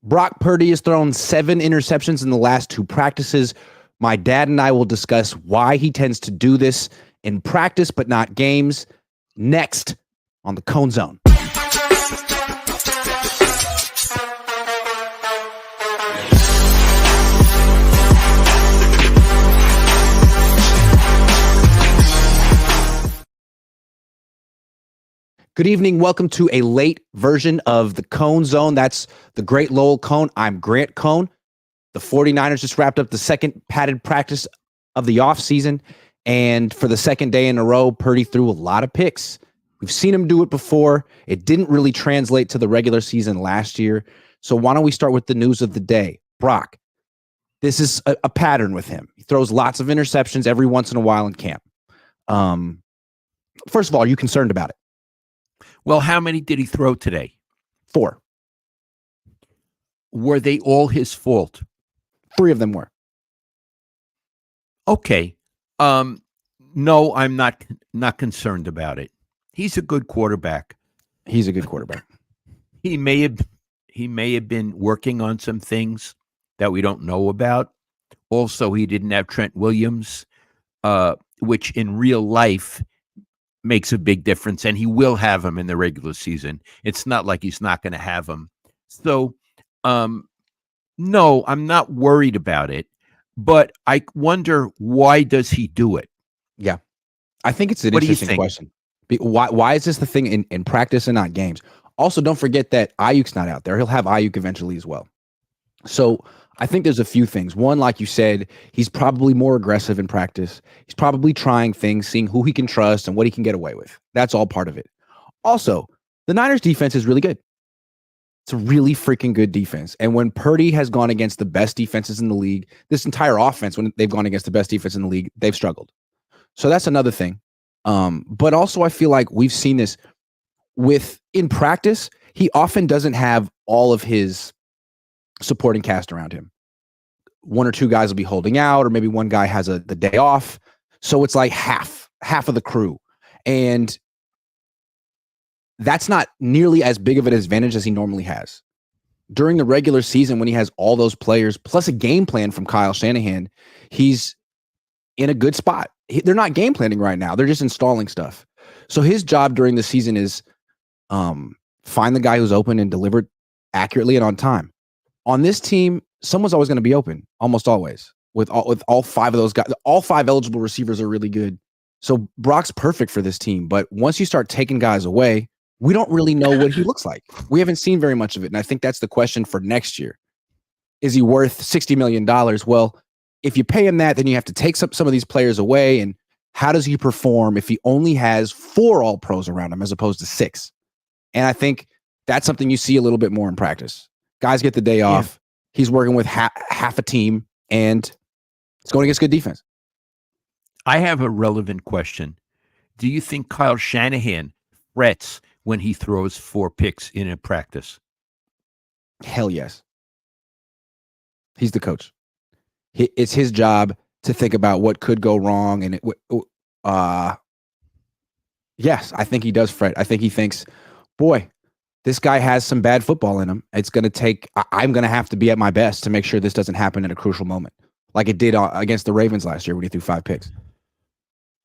Brock Purdy has thrown 7 interceptions in the last 2 practices. My dad and I will discuss why he tends to do this in practice but not games next on the Cohn Zone. Good evening. Welcome to a late version of the Cohn Zone. That's the great Lowell Cohn. I'm Grant Cohn. The 49ers just wrapped up the second padded practice of the offseason, and for the second day in a row, Purdy threw a lot of picks. We've seen him do it before. It didn't really translate to the regular season last year. So why don't we start with the news of the day? Brock, this is a pattern with him. He throws lots of interceptions every once in a while in camp. First of all, are you concerned about it? Well, how many did he throw today? 4. Were they all his fault? 3 of them were. Okay. No, I'm not concerned about it. He's a good quarterback. He's a good quarterback. He may have been working on some things that we don't know about. Also, he didn't have Trent Williams, which in real life makes a big difference, and he will have him in the regular season. It's not like he's not going to have him. So, no, I'm not worried about it, but I wonder, why does he do it? Yeah. I think it's an interesting question. Why is this the thing in practice and not games? Also, don't forget that Ayuk's not out there. He'll have Ayuk eventually as well. So I think there's a few things. One, like you said, he's probably more aggressive in practice. He's probably trying things, seeing who he can trust and what he can get away with. That's all part of it. Also, the Niners defense is really good. It's a really freaking good defense. And when Purdy has gone against the best defenses in the league, this entire offense, when they've gone against the best defense in the league, they've struggled. So that's another thing. But also I feel like we've seen this in practice. He often doesn't have all of his supporting cast around him. 1 or 2 guys will be holding out, or maybe one guy has the day off. So it's like half of the crew. And that's not nearly as big of an advantage as he normally has. During the regular season, when he has all those players, plus a game plan from Kyle Shanahan, he's in a good spot. They're not game planning right now. They're just installing stuff. So his job during the season is find the guy who's open and deliver accurately and on time. On this team, someone's always going to be open, almost always. With all 5 of those guys, all 5 eligible receivers are really good. So Brock's perfect for this team. But once you start taking guys away, we don't really know what he looks like. We haven't seen very much of it. And I think that's the question for next year. Is he worth $60 million? Well, if you pay him that, then you have to take some of these players away. And how does he perform if he only has 4 all-pros around him as opposed to 6? And I think that's something you see a little bit more in practice. Guys get the day off. He's working with half a team, and it's going against good defense. I have a relevant question. Do you think Kyle Shanahan frets when he throws 4 picks in a practice? Hell yes. He's the coach. It's his job to think about what could go wrong. And yes, I think he does fret. I think he thinks, boy, this guy has some bad football in him. It's going to take, I'm going to have to be at my best to make sure this doesn't happen at a crucial moment, like it did against the Ravens last year when he threw 5 picks.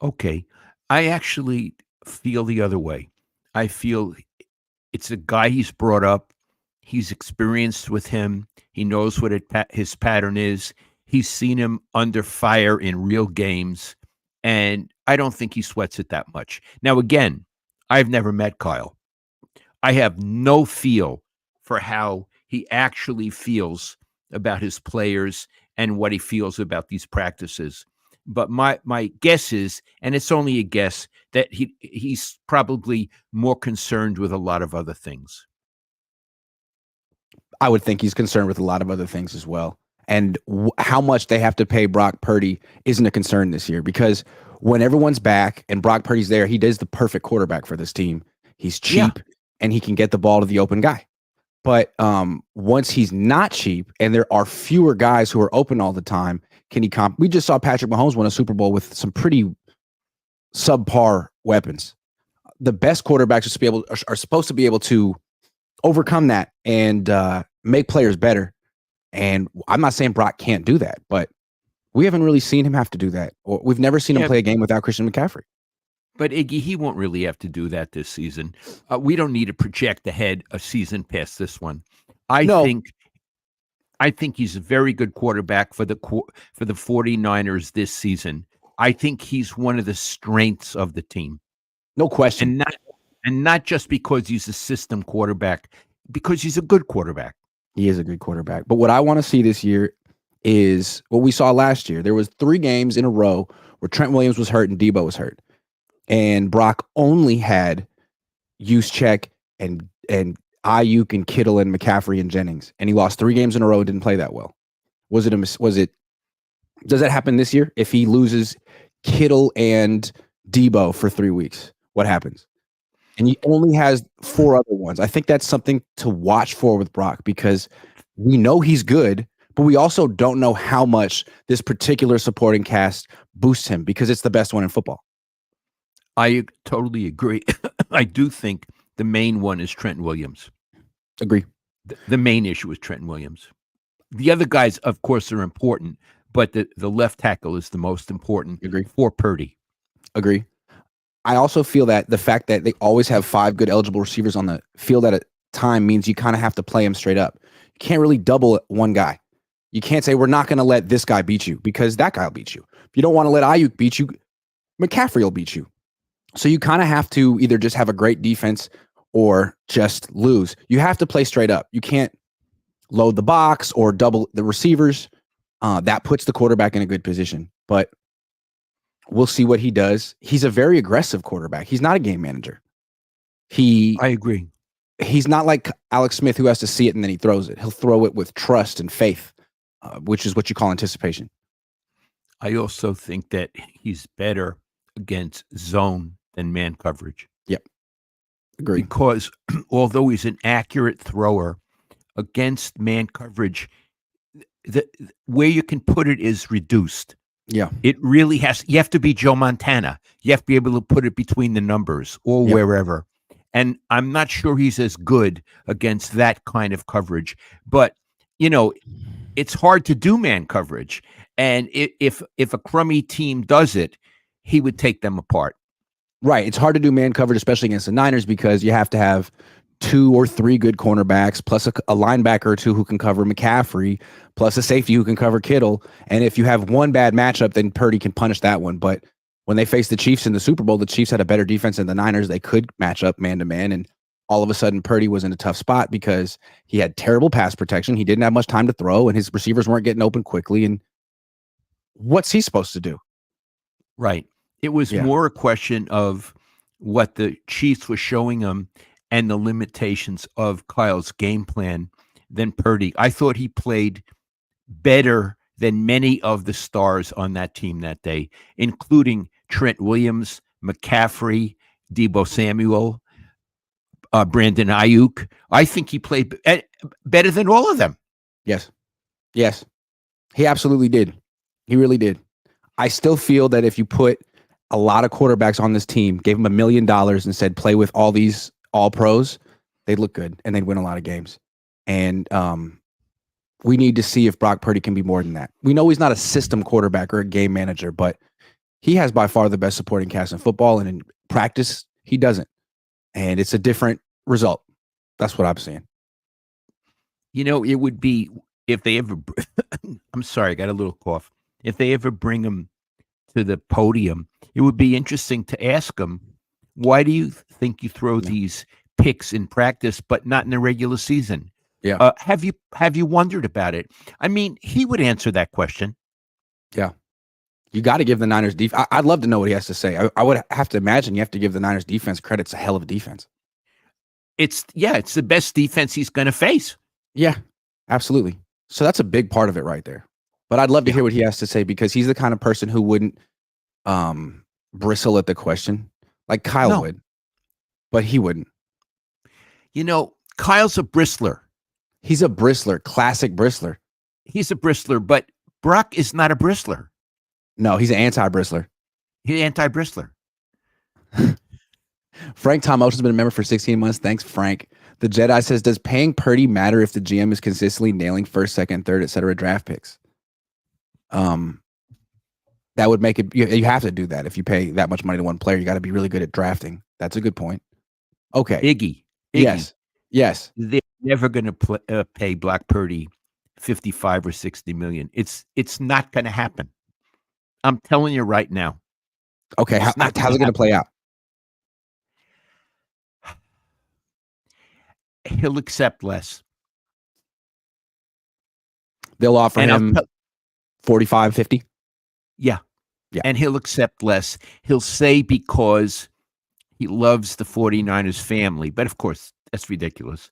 Okay. I actually feel the other way. I feel it's a guy he's brought up. He's experienced with him. He knows what his pattern is. He's seen him under fire in real games, and I don't think he sweats it that much. Now, again, I've never met Kyle. I have no feel for how he actually feels about his players and what he feels about these practices. But my guess is, and it's only a guess, that he's probably more concerned with a lot of other things. I would think he's concerned with a lot of other things as well. And how much they have to pay Brock Purdy isn't a concern this year, because when everyone's back and Brock Purdy's there, he does the perfect quarterback for this team. He's cheap. Yeah. And he can get the ball to the open guy. But once he's not cheap and there are fewer guys who are open all the time, can he we just saw Patrick Mahomes win a Super Bowl with some pretty subpar weapons. The best quarterbacks are supposed to be able to overcome that and make players better. And I'm not saying Brock can't do that, but we haven't really seen him have to do that. Or we've never seen him play a game without Christian McCaffrey. But Iggy, he won't really have to do that this season. We don't need to project ahead a season past this one. I think he's a very good quarterback for the 49ers this season. I think he's one of the strengths of the team. No question. And not just because he's a system quarterback, because he's a good quarterback. He is a good quarterback. But what I want to see this year is what we saw last year. There was 3 games in a row where Trent Williams was hurt and Debo was hurt. And Brock only had Juszczyk and Ayuk and Kittle and McCaffrey and Jennings. And he lost 3 games in a row and didn't play that well. Does that happen this year? If he loses Kittle and Debo for 3 weeks, what happens? And he only has 4 other ones. I think that's something to watch for with Brock, because we know he's good, but we also don't know how much this particular supporting cast boosts him, because it's the best one in football. I totally agree. I do think the main one is Trent Williams. Agree. The main issue is Trent Williams. The other guys, of course, are important, but the left tackle is the most important. Agree. For Purdy. Agree. I also feel that the fact that they always have 5 good eligible receivers on the field at a time means you kind of have to play them straight up. You can't really double one guy. You can't say, we're not going to let this guy beat you, because that guy will beat you. If you don't want to let Ayuk beat you, McCaffrey will beat you. So you kind of have to either just have a great defense or just lose. You have to play straight up. You can't load the box or double the receivers. That puts the quarterback in a good position. But we'll see what he does. He's a very aggressive quarterback. He's not a game manager. I agree. He's not like Alex Smith, who has to see it and then he throws it. He'll throw it with trust and faith, which is what you call anticipation. I also think that he's better against zone than man coverage. Yep. Agree. Because although he's an accurate thrower, against man coverage, where you can put it is reduced. Yeah. It really you have to be Joe Montana. You have to be able to put it between the numbers or wherever. And I'm not sure he's as good against that kind of coverage. But, it's hard to do man coverage. And if a crummy team does it, he would take them apart. Right. It's hard to do man coverage, especially against the Niners, because you have to have 2 or 3 good cornerbacks, plus a linebacker or 2 who can cover McCaffrey, plus a safety who can cover Kittle. And if you have one bad matchup, then Purdy can punish that one. But when they faced the Chiefs in the Super Bowl, the Chiefs had a better defense than the Niners. They could match up man-to-man, and all of a sudden Purdy was in a tough spot because he had terrible pass protection. He didn't have much time to throw, and his receivers weren't getting open quickly. And what's he supposed to do? Right. It was more a question of what the Chiefs were showing him and the limitations of Kyle's game plan than Purdy. I thought he played better than many of the stars on that team that day, including Trent Williams, McCaffrey, Deebo Samuel, Brandon Ayuk. I think he played better than all of them. Yes. Yes. He absolutely did. He really did. I still feel that if you put a lot of quarterbacks on this team, gave them $1 million and said, play with all these all pros, they'd look good and they'd win a lot of games. And we need to see if Brock Purdy can be more than that. We know he's not a system quarterback or a game manager, but he has by far the best supporting cast in football. And in practice, he doesn't. And it's a different result. That's what I'm saying. It would be if they ever, I'm sorry, I got a little cough. If they ever bring him to the podium, it would be interesting to ask him, why do you think you throw these picks in practice, but not in the regular season? Yeah. Have you wondered about it? I mean, he would answer that question. Yeah. You got to give the Niners defense. I'd love to know what he has to say. I would have to imagine you have to give the Niners defense credit. It's a hell of a defense. It's the best defense he's going to face. Yeah, absolutely. So that's a big part of it right there. But I'd love to hear what he has to say, because he's the kind of person who wouldn't bristle at the question like Kyle would, but he wouldn't. Kyle's a bristler. He's a bristler, classic bristler. He's a bristler, but Brock is not a bristler. No, he's an anti-bristler. He's an anti-bristler. Frank Tom Ocean's been a member for 16 months. Thanks, Frank. The Jedi says, does paying Purdy matter if the GM is consistently nailing first, second, third, etc. draft picks? That would make it. You have to do that if you pay that much money to one player. You got to be really good at drafting. That's a good point. Okay. Iggy. Yes. They're never going to pay Brock Purdy 55 or 60 million. It's not going to happen. I'm telling you right now. Okay. How's it going to play out? He'll accept less. They'll offer him 45, 50? Yeah. And he'll accept less. He'll say because he loves the 49ers family. But of course, that's ridiculous.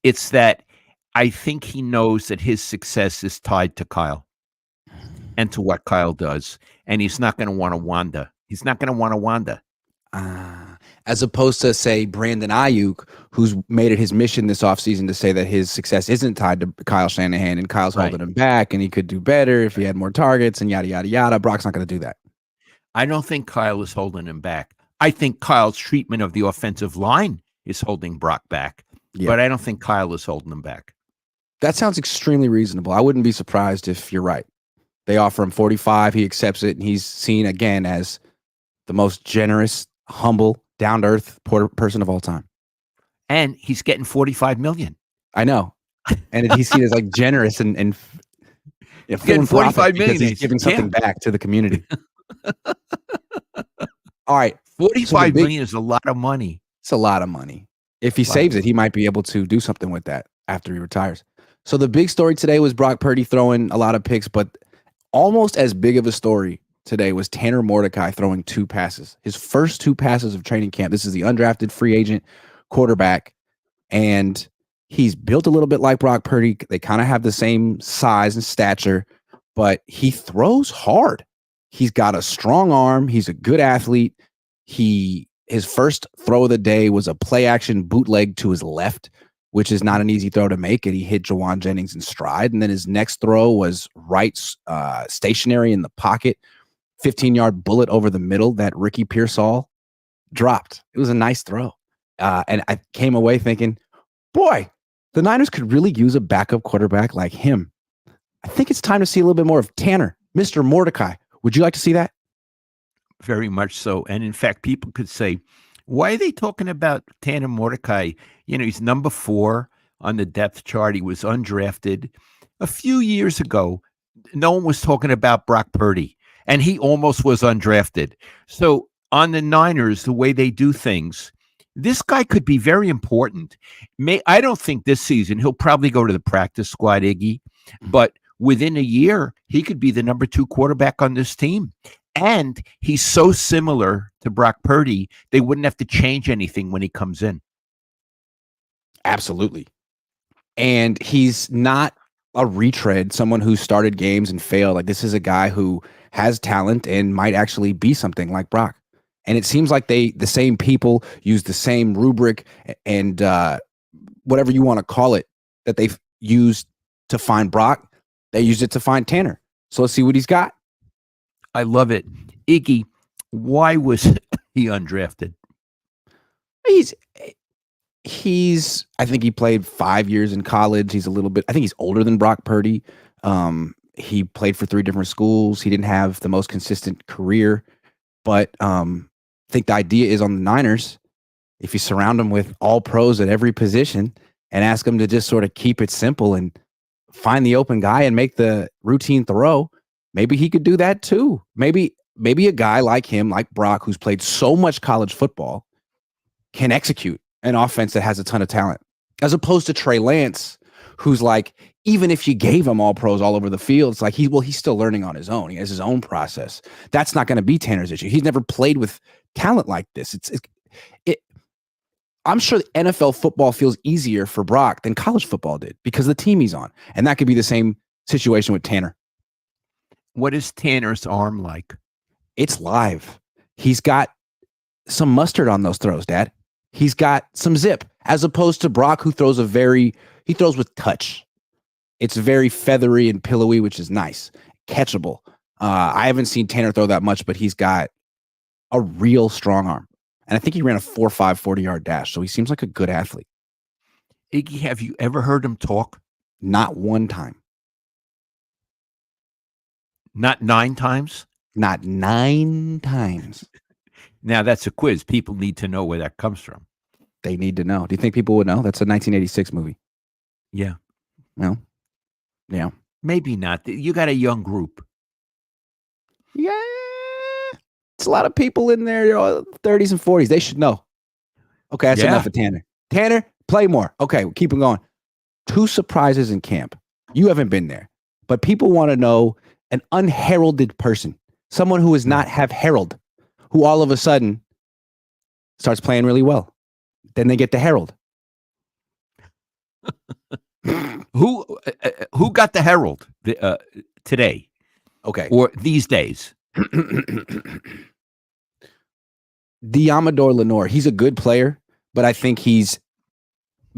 It's that I think he knows that his success is tied to Kyle and to what Kyle does. And he's not going to want to wander. He's not going to want to wander. As opposed to, say, Brandon Ayuk, who's made it his mission this offseason to say that his success isn't tied to Kyle Shanahan and Kyle's holding him back and he could do better if he had more targets and yada, yada, yada. Brock's not going to do that. I don't think Kyle is holding him back. I think Kyle's treatment of the offensive line is holding Brock back, but I don't think Kyle is holding him back. That sounds extremely reasonable. I wouldn't be surprised if you're right. They offer him 45, he accepts it, and he's seen again as the most generous, humble, down-to-earth person of all time. And he's getting 45 million. I know. And he's seen as like generous and getting 45 million. He's giving something back to the community. All right. 45 million is a lot of money. It's a lot of money. If he saves it, he might be able to do something with that after he retires. So the big story today was Brock Purdy throwing a lot of picks, but almost as big of a story today was Tanner Mordecai throwing 2 passes. His first 2 passes of training camp. This is the undrafted free agent quarterback, and he's built a little bit like Brock Purdy. They kind of have the same size and stature, but he throws hard. He's got a strong arm. He's a good athlete. His first throw of the day was a play action bootleg to his left, which is not an easy throw to make, and he hit Jawan Jennings in stride. And then his next throw was right stationary in the pocket, 15-yard bullet over the middle that Ricky Pearsall dropped. It was a nice throw. And I came away thinking, boy, the Niners could really use a backup quarterback like him. I think it's time to see a little bit more of Tanner, Mr. Mordecai. Would you like to see that? Very much so. And in fact, people could say, why are they talking about Tanner Mordecai? You know, he's number 4 on the depth chart. He was undrafted. A few years ago, no one was talking about Brock Purdy, and he almost was undrafted. So on the Niners, the way they do things, this guy could be very important. I don't think this season he'll probably go to the practice squad, Iggy, but within a year, he could be the number 2 quarterback on this team. And he's so similar to Brock Purdy, they wouldn't have to change anything when he comes in. Absolutely. And he's not a retread, someone who started games and failed. Like, this is a guy who has talent and might actually be something like Brock. And it seems like the same people use the same rubric and whatever you want to call it that they've used to find Brock, they use it to find Tanner. So let's see what he's got. I love it. Iggy, why was he undrafted? He's I think he played 5 years in college. I think he's older than Brock Purdy. He played for 3 different schools. He didn't have the most consistent career, but I think the idea is on the Niners, if you surround them with all pros at every position and ask them to just sort of keep it simple and find the open guy and make the routine throw, maybe he could do that too. Maybe a guy like him, like Brock, who's played so much college football, can execute an offense that has a ton of talent, as opposed to Trey Lance, who's like, even if you gave him all pros all over the field, it's like he's still learning on his own. He has his own process. That's not going to be Tanner's issue. He's never played with talent like this. I'm sure the NFL football feels easier for Brock than college football did because of the team he's on. And that could be the same situation with Tanner. What is Tanner's arm like? It's live. He's got some mustard on those throws, Dad. He's got some zip, as opposed to Brock, who throws he throws with touch. It's very feathery and pillowy, which is nice, catchable. I haven't seen Tanner throw that much, but he's got a real strong arm. And I think he ran a 4.5 40-yard dash, so he seems like a good athlete. Iggy, have you ever heard him talk? Not one time. Not 9 times? Not 9 times. Now, that's a quiz. People need to know where that comes from. They need to know. Do you think people would know? That's a 1986 movie. Yeah. No? Yeah. Maybe not. You got a young group. Yeah. It's a lot of people in their 30s and 40s. They should know. Okay, that's enough of Tanner. Tanner, play more. Okay, we'll keep it going. 2 surprises in camp. You haven't been there, but people want to know an unheralded person, someone who does not have herald, who all of a sudden starts playing really well. Then they get the herald. Who got the herald today? Okay. Or these days? Diamador Lenore. He's a good player, but I think he's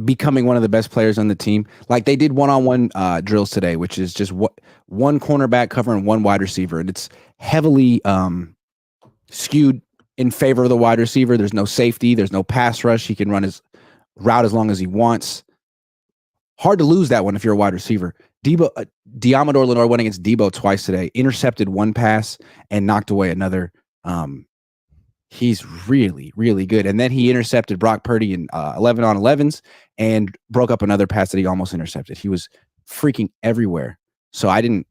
becoming one of the best players on the team. Like they did one-on-one drills today, which is just one cornerback covering one wide receiver, and it's heavily skewed in favor of the wide receiver. There's no safety. There's no pass rush. He can run his route as long as he wants. Hard to lose that one if you're a wide receiver. Diamador Lenore went against Debo twice today, intercepted one pass and knocked away another. He's really, really good. And then he intercepted Brock Purdy in 11 on 11s and broke up another pass that he almost intercepted. He was freaking everywhere. So I didn't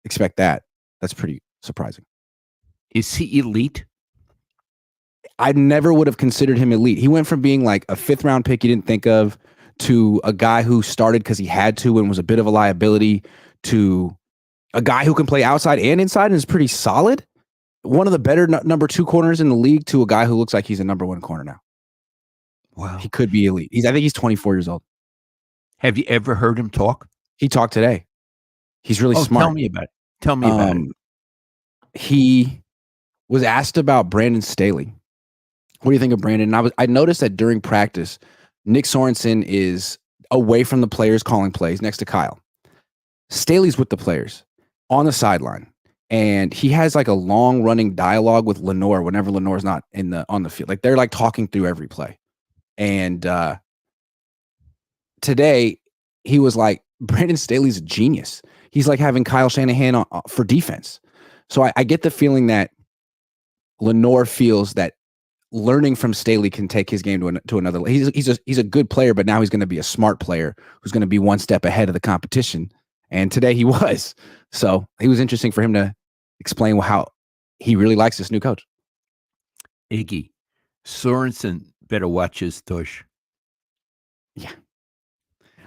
expect that. That's pretty surprising. Is he elite? I never would have considered him elite. He went from being like a 5th round pick you didn't think of to a guy who started because he had to and was a bit of a liability to a guy who can play outside and inside and is pretty solid. One of the better number 2 corners in the league to a guy who looks like he's a number 1 corner now. Wow. He could be elite. I think he's 24 years old. Have you ever heard him talk? He talked today. He's really smart. Tell me about it. Tell me about it. He was asked about Brandon Staley. What do you think of Brandon? And I noticed that during practice, Nick Sorensen is away from the players calling plays next to Kyle. Staley's with the players on the sideline. And he has like a long running dialogue with Lenore whenever Lenore's not on the field. Like they're like talking through every play. And today he was like, Brandon Staley's a genius. He's like having Kyle Shanahan for defense. So I get the feeling that Lenore feels that learning from Staley can take his game to another level. He's a good player, but now he's going to be a smart player who's going to be one step ahead of the competition. And today he was. So it was interesting for him to explain how he really likes this new coach. Iggy, Sorensen better watch his tush. Yeah.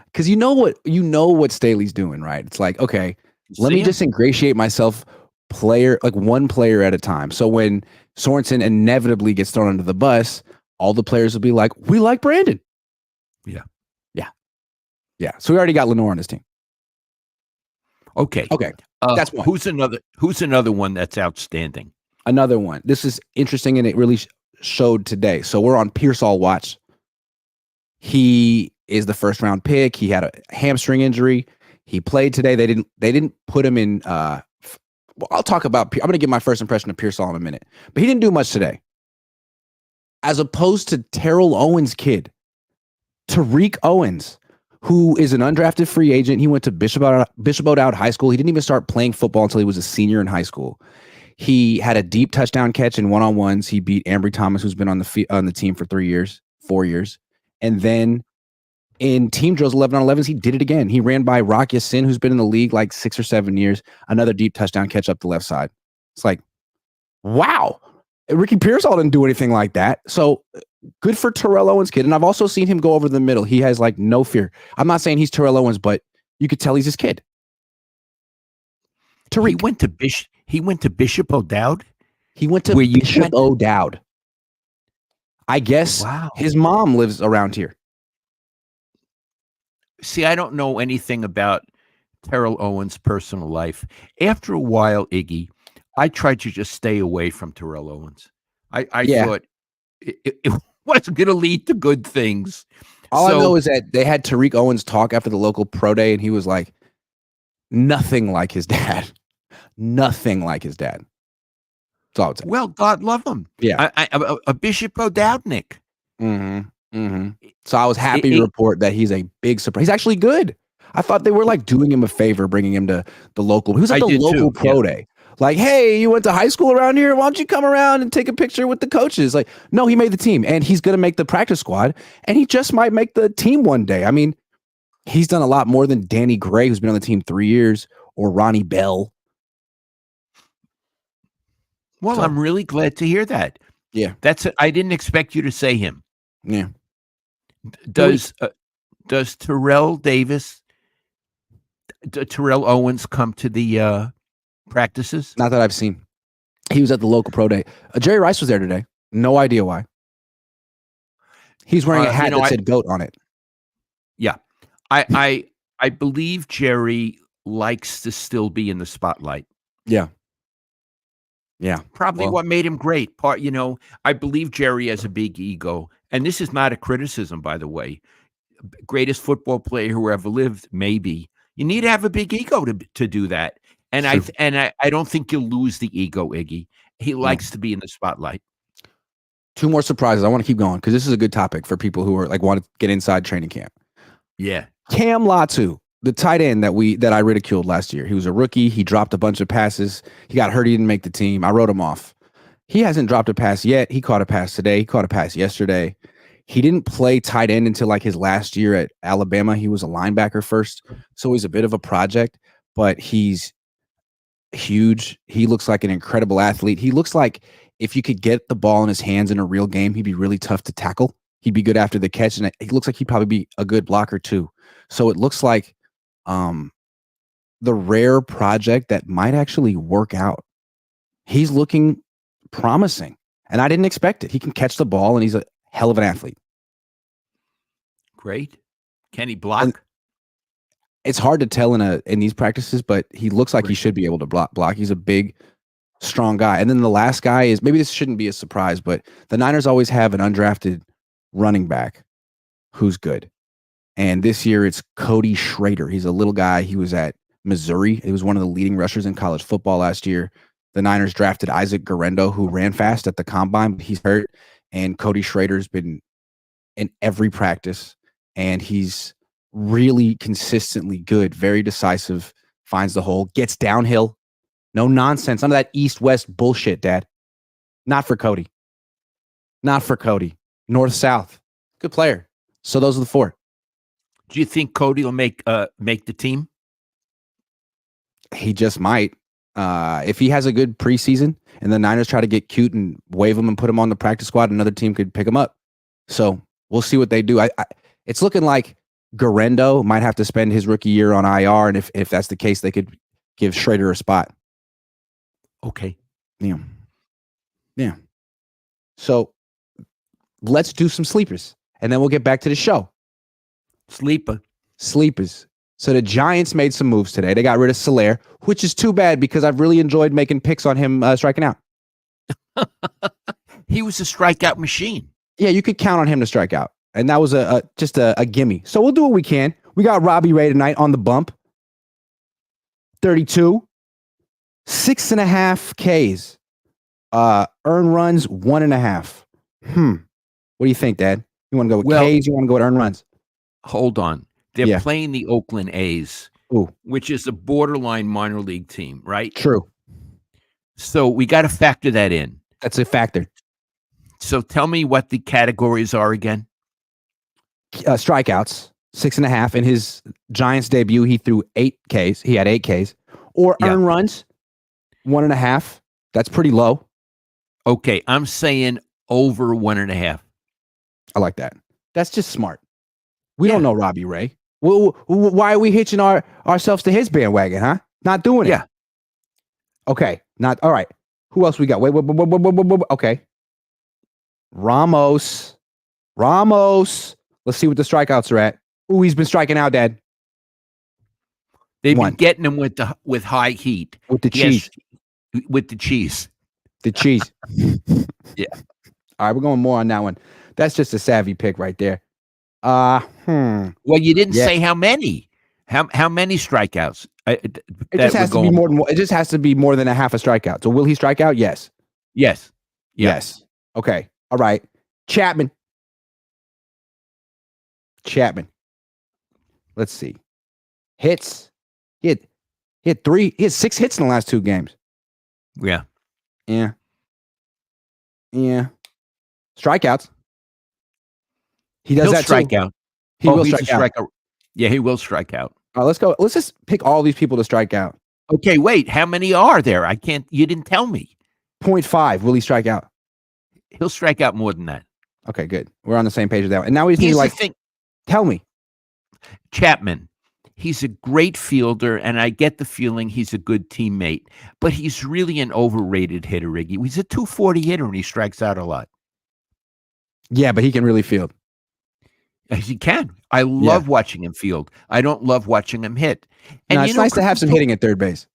Because you know what Staley's doing, right? It's like, okay, let me just ingratiate myself one player at a time. So when Sorensen inevitably gets thrown under the bus, all the players will be like, we like Brandon. Yeah. Yeah. So we already got Lenore on his team. Okay. That's one. Who's another one that's outstanding? Another one. This is interesting, and it really showed today. So we're on Pearsall watch. He is the 1st round pick. He had a hamstring injury. He played today. They didn't put him in. I'll talk about. I'm going to give my first impression of Pearsall in a minute, but he didn't do much today. As opposed to Terrell Owens' kid, Tariq Owens, who is an undrafted free agent. He went to Bishop O'Dowd High School. He didn't even start playing football until he was a senior in high school. He had a deep touchdown catch in one-on-ones. He beat Ambry Thomas, who's been on the team for 4 years. And then in team drills, 11 on 11s, he did it again. He ran by Rock Yassin, who's been in the league like 6 or 7 years. Another deep touchdown catch up the left side. It's like, wow. Ricky Pearsall didn't do anything like that. So good for Terrell Owens' kid. And I've also seen him go over the middle. He has like no fear. I'm not saying he's Terrell Owens, but you could tell he's his kid. Tariq. He went to Bishop O'Dowd? He went to Bishop O'Dowd. I guess his mom lives around here. See, I don't know anything about Terrell Owens' personal life. After a while, Iggy, I tried to just stay away from Terrell Owens. I thought it wasn't going to lead to good things. All I know is that they had Tariq Owens talk after the local pro day, and he was like, nothing like his dad. Nothing like his dad. That's all I would say. Well, God love him. Yeah. A Bishop O'Dowd, Nick. Mm-hmm. Mhm. So I was It, happy to it, report that he's a big surprise. He's actually good. I thought they were like doing him a favor, bringing him to the local. He was at I the did local too. Yeah. pro day. Like, hey, you went to high school around here? Why don't you come around and take a picture with the coaches? Like, no, he made the team, and he's going to make the practice squad, and he just might make the team one day. I mean, he's done a lot more than Danny Gray, who's been on the team 3 years, or Ronnie Bell. Well, So, I'm really glad to hear that. yeah, I didn't expect you to say him. yeah. Does Terrell Davis, Terrell Owens come to the practices? Not that I've seen. He was at the local pro day. Jerry Rice was there today. No idea why. He's wearing a hat that said "GOAT" on it. Yeah, I believe Jerry likes to still be in the spotlight. Yeah. Yeah. Probably Well, what made him great. I believe Jerry has a big ego, and this is not a criticism, by the way. Greatest football player who ever lived, maybe. You need to have a big ego to do that, and true. I don't think you'll lose the ego, Iggy. He likes to be in the spotlight. 2 more surprises. I want to keep going because this is a good topic for people who are like want to get inside training camp. Yeah. Cam Latu, the tight end that I ridiculed last year. He was a rookie. He dropped a bunch of passes. He got hurt. He didn't make the team. I wrote him off. He hasn't dropped a pass yet. He caught a pass today. He caught a pass yesterday. He didn't play tight end until like his last year at Alabama. He was a linebacker first. So he's a bit of a project, but he's huge. He looks like an incredible athlete. He looks like if you could get the ball in his hands in a real game, he'd be really tough to tackle. He'd be good after the catch, and he looks like he'd probably be a good blocker too. So it looks like the rare project that might actually work out. He's looking promising, and I didn't expect it. He can catch the ball, and he's a hell of an athlete. Great. Can he block? And it's hard to tell in these practices, but he looks like he should be able to block. He's a big, strong guy. And then the last guy is, maybe this shouldn't be a surprise, but the Niners always have an undrafted running back who's good. And this year it's Cody Schrader. He's a little guy. He was at Missouri. He was one of the leading rushers in college football last year. The Niners drafted Isaac Guerendo, who ran fast at the combine, but he's hurt. And Cody Schrader's been in every practice, and he's really consistently good, very decisive, finds the hole, gets downhill. No nonsense. None of that east-west bullshit, Dad. Not for Cody. Not for Cody. North-south. Good player. So those are the 4. Do you think Cody will make the team? He just might. If he has a good preseason and the Niners try to get cute and wave him and put him on the practice squad, another team could pick him up. So we'll see what they do. It's looking like Guerendo might have to spend his rookie year on IR, and if that's the case, they could give Schrader a spot. Okay. Yeah. So let's do some sleepers, and then we'll get back to the show. Sleepers. So the Giants made some moves today. They got rid of Solaire, which is too bad because I've really enjoyed making picks on him striking out. He was a strikeout machine. Yeah, you could count on him to strike out. And that was just a gimme. So we'll do what we can. We got Robbie Ray tonight on the bump. 32. 6.5 Ks. Earned runs, 1.5. What do you think, Dad? You want to go with Ks? You want to go with earned runs? Hold on. They're playing the Oakland A's, which is a borderline minor league team, right? True. So we got to factor that in. That's a factor. So tell me what the categories are again. Strikeouts, 6.5. In his Giants debut, he threw 8 Ks. He had 8 Ks. Or earned runs, 1.5. That's pretty low. Okay, I'm saying over 1.5. I like that. That's just smart. We don't know Robbie Ray. Well, why are we hitching ourselves to his bandwagon, huh? Not doing it. Yeah. Okay. All right. Who else we got? Wait. Okay. Ramos. Let's see what the strikeouts are at. Ooh, he's been striking out, Dad. They've been getting him with high heat. With the cheese. With the cheese. The cheese. Yeah. All right, we're going more on that one. That's just a savvy pick right there. Well, you didn't say how many. How many strikeouts? It just has to be more than. It just has to be more than a half a strikeout. So will he strike out? Yes. Yes. Yes. Okay. All right. Chapman. Chapman. Let's see. Hits. He had 6 hits in the last 2 games. Yeah. Yeah. Strikeouts. He'll that strike too. out. He will strike out. Yeah, he will strike out. All right, let's go. Let's just pick all these people to strike out. Okay, wait. How many are there? You didn't tell me. 0.5. Will he strike out? He'll strike out more than that. Okay, good. We're on the same page with that one. And now we just need tell me. Chapman. He's a great fielder, and I get the feeling he's a good teammate, but he's really an overrated hitter, Iggy. He's a 240 hitter, and he strikes out a lot. Yeah, but he can really field. Yes, he can. I love watching him field. I don't love watching him hit. And it's nice to have some hitting at third base.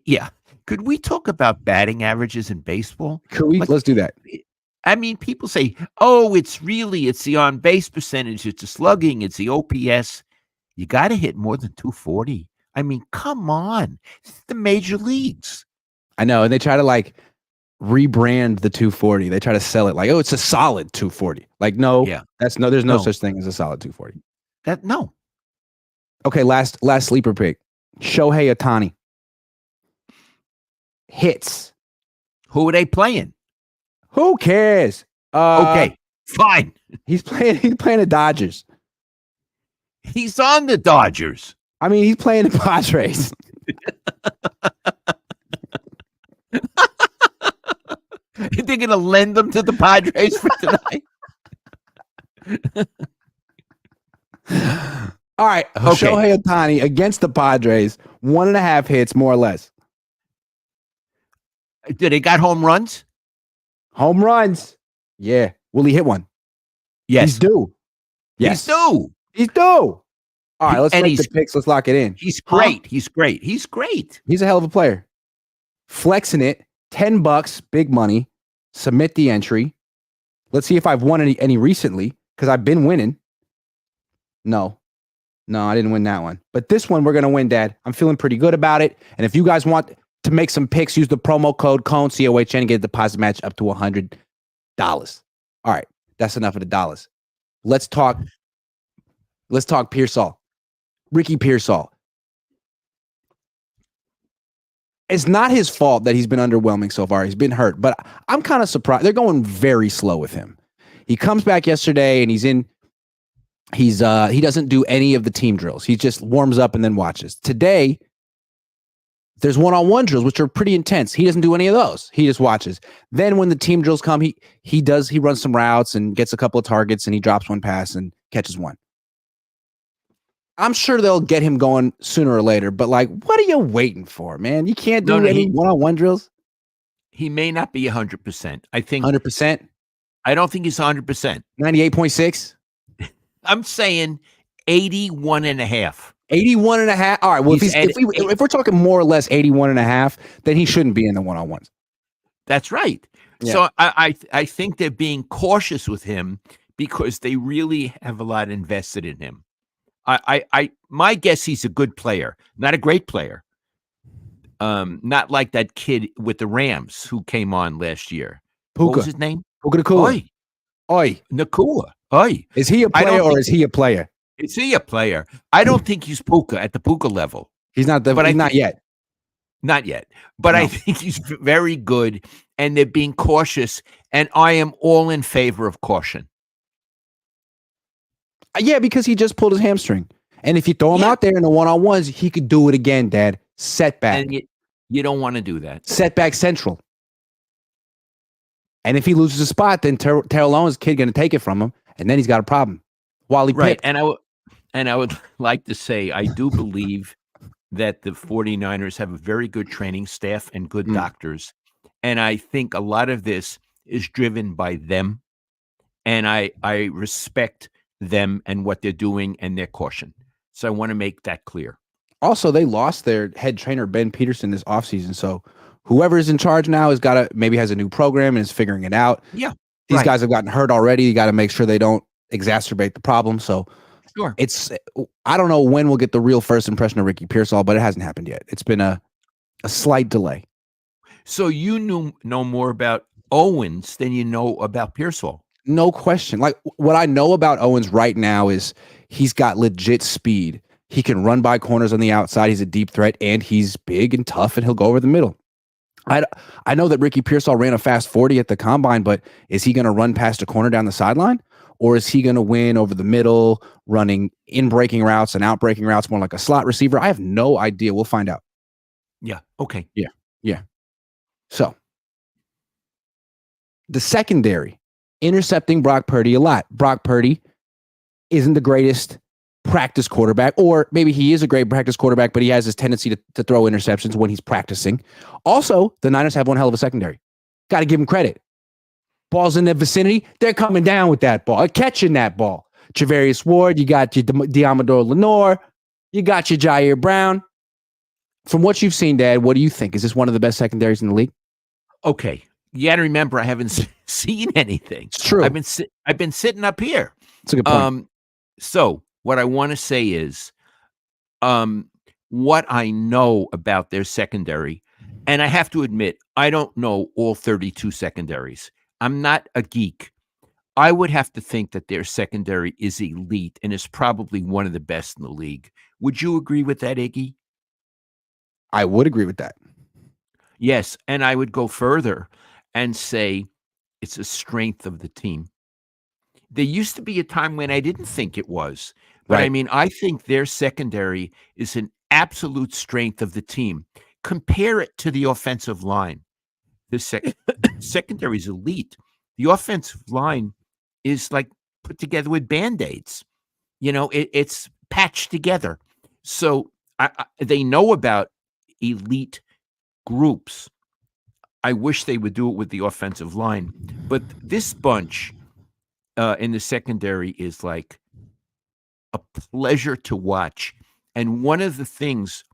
Yeah. Could we talk about batting averages in baseball? Could we? Let's do that. I mean, people say, oh, it's the on-base percentage, it's the slugging, it's the OPS. You got to hit more than 240. I mean, come on. It's the major leagues. I know. And they try to rebrand the 240. They try to sell it like, oh, it's a solid 240. Like, no, there's no such thing as a solid 240. No. Okay, last sleeper pick. Shohei Ohtani. Hits. Who are they playing? Who cares? Okay, fine. He's playing the Dodgers. He's on the Dodgers. I mean, he's playing the Padres. They're going to lend them to the Padres for tonight? All right. Okay. Shohei Ohtani against the Padres. 1.5 hits, more or less. Do they got home runs? Home runs. Yeah. Will he hit one? Yes. He's due. Yes. He's due. All right, let's make the picks. Let's lock it in. He's great. He's great. He's great. He's a hell of a player. Flexing it. $10, big money. Submit the entry. Let's see if I've won any recently, because I've been winning. No, I didn't win that one. But this one we're going to win, Dad. I'm feeling pretty good about it. And if you guys want to make some picks, use the promo code Cohn, COHN, and get a deposit match up to $100. All right, that's enough of the dollars. Let's talk Pearsall. Ricky Pearsall. It's not his fault that he's been underwhelming so far. He's been hurt, but I'm kind of surprised. They're going very slow with him. He comes back yesterday and he doesn't do any of the team drills. He just warms up and then watches. Today, there's one-on-one drills, which are pretty intense. He doesn't do any of those. He just watches. Then when the team drills come, he runs some routes and gets a couple of targets and he drops one pass and catches one. I'm sure they'll get him going sooner or later, but what are you waiting for, man? You can't do any one-on-one drills? He may not be 100%. I think 100%? I don't think he's 100%. 98.6? I'm saying 81.5. 81.5? All right, well, if we're talking more or less 81.5, then he shouldn't be in the one-on-ones. That's right. Yeah. So I think they're being cautious with him because they really have a lot invested in him. My guess, he's a good player, not a great player. Not like that kid with the Rams who came on last year. Puka. What was his name? Puka Nakua. Oi. Nakua. Oi. Is he a player or is he a player? Is he a player? I don't think he's Puka at the Puka level. He's not. Not yet. Not yet. But no. I think he's very good, and they're being cautious, and I am all in favor of caution. Yeah, because he just pulled his hamstring. And if you throw him out there in the one-on-ones, he could do it again, Dad. Setback. And you don't want to do that. Setback central. And if he loses a spot, then Terrell Owens' kid going to take it from him, and then he's got a problem. Wally Pipp. And I would like to say I do believe that the 49ers have a very good training staff and good doctors. And I think a lot of this is driven by them. And I respect them and what they're doing and their caution. So I want to make that clear. Also, they lost their head trainer, Ben Peterson, this offseason. So whoever is in charge now maybe has a new program and is figuring it out. Yeah. These guys have gotten hurt already. You got to make sure they don't exacerbate the problem. So sure. I don't know when we'll get the real first impression of Ricky Pearsall, but it hasn't happened yet. It's been a slight delay. So you know more about Owens than you know about Pearsall. No question. Like what I know about Owens right now is he's got legit speed. He can run by corners on the outside. He's a deep threat, and he's big and tough, and he'll go over the middle. I know that Ricky Pearsall ran a fast 40 at the combine, but is he going to run past a corner down the sideline? Or is he going to win over the middle, running in breaking routes and out breaking routes more like a slot receiver? I have no idea. We'll find out. Yeah. Okay. Yeah. Yeah. So the secondary, intercepting Brock Purdy a lot. Brock Purdy isn't the greatest practice quarterback, or maybe he is a great practice quarterback, but he has this tendency to throw interceptions when he's practicing. Also, the Niners have one hell of a secondary. Got to give him credit. Ball's in the vicinity, they're coming down with that ball, catching that ball. Travarius Ward, you got your Diamador Lenore, you got your Jair Brown. From what you've seen, Dad, what do you think? Is this one of the best secondaries in the league? Okay. You got to remember, I haven't seen anything. It's true. I've been sitting up here. That's a good point. So what I want to say is, what I know about their secondary, and I have to admit, I don't know all 32 secondaries. I'm not a geek. I would have to think that their secondary is elite and is probably one of the best in the league. Would you agree with that, Iggy? I would agree with that. Yes, and I would go further and say it's a strength of the team. There used to be a time when I didn't think it was, but I Right. mean, I think their secondary is an absolute strength of the team. Compare it to the offensive line. The secondary is elite. The offensive line is like put together with Band-Aids. It's patched together. So they know about elite groups. I wish they would do it with the offensive line, but this bunch in the secondary is like a pleasure to watch. And one of the things,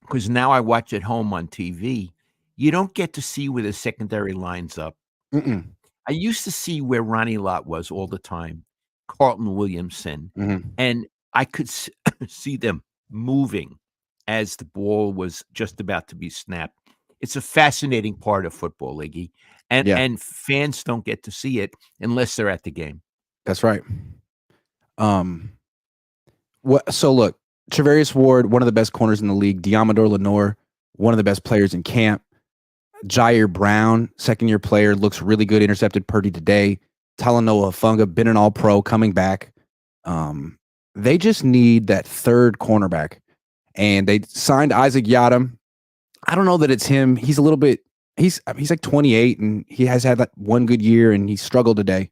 because now I watch at home on TV, you don't get to see where the secondary lines up. Mm-mm. I used to see where Ronnie Lott was all the time, Carlton Williamson, Mm-hmm. and I could see them moving as the ball was just about to be snapped. It's a fascinating part of football, Iggy, Yeah, and fans don't get to see it unless they're at the game. that's right. So look, Travarius Ward, one of the best corners in the league. Diamador Lenore, one of the best players in camp. Jair Brown, second-year player, looks really good. Intercepted Purdy today. Talanoa Hufanga, been an All-Pro, coming back. They just need that third cornerback, and they signed Isaac Yiadom. I don't know that it's him. He's a little bit. He's like 28, and he has had like one good year, and he struggled today.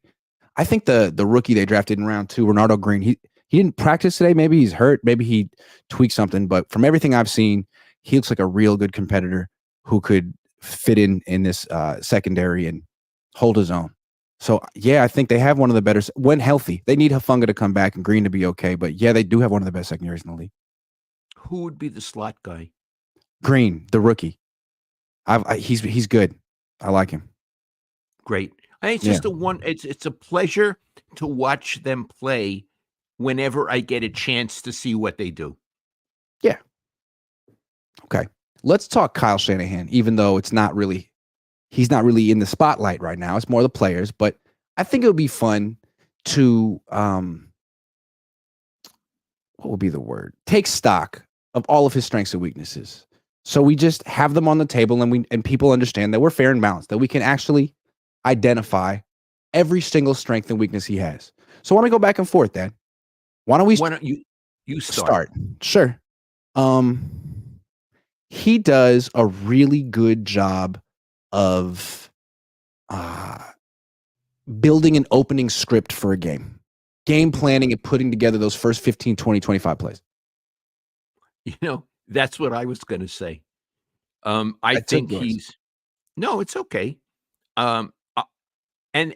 I think the rookie they drafted in round 2, Renardo Green, he didn't practice today. Maybe he's hurt. Maybe he tweaked something. But from everything I've seen, he looks like a real good competitor who could fit in this secondary and hold his own. So, yeah, I think they have one of the better when healthy. They need Hufanga to come back and Green to be okay. But, yeah, they do have one of the best secondaries in the league. Who would be the slot guy? Green, the rookie. He's good. I like him. Great. It's just it's a pleasure to watch them play whenever I get a chance to see what they do. Yeah. Okay. Let's talk Kyle Shanahan, even though he's not really in the spotlight right now. It's more the players, but I think it would be fun to what would be the word? Take stock of all of his strengths and weaknesses. So we just have them on the table, and people understand that we're fair and balanced, that we can actually identify every single strength and weakness he has. So I want to go back and forth, Dad. Why don't you start? Sure. He does a really good job of building an opening script for a game planning and putting together those first 15, 20, 25 plays. That's what I was going to say. I think no, it's okay. And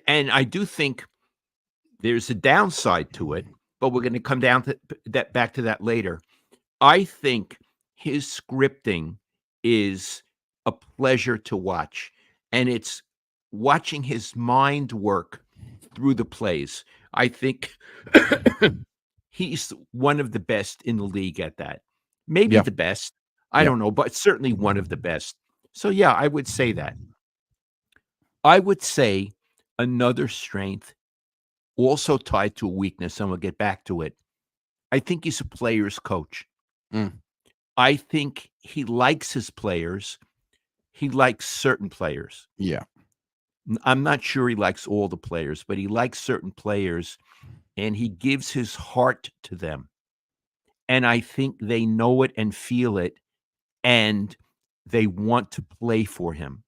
I do think there's a downside to it, but we're going to come down to back to that later. I think his scripting is a pleasure to watch, and it's watching his mind work through the plays. I think he's one of the best in the league at that. Maybe the best. I don't know, but certainly one of the best. So, yeah, I would say that. I would say another strength also tied to a weakness, and we'll get back to it. I think he's a player's coach. Mm. I think he likes his players. He likes certain players. Yeah. I'm not sure he likes all the players, but he likes certain players, and he gives his heart to them. And I think they know it and feel it, and they want to play for him.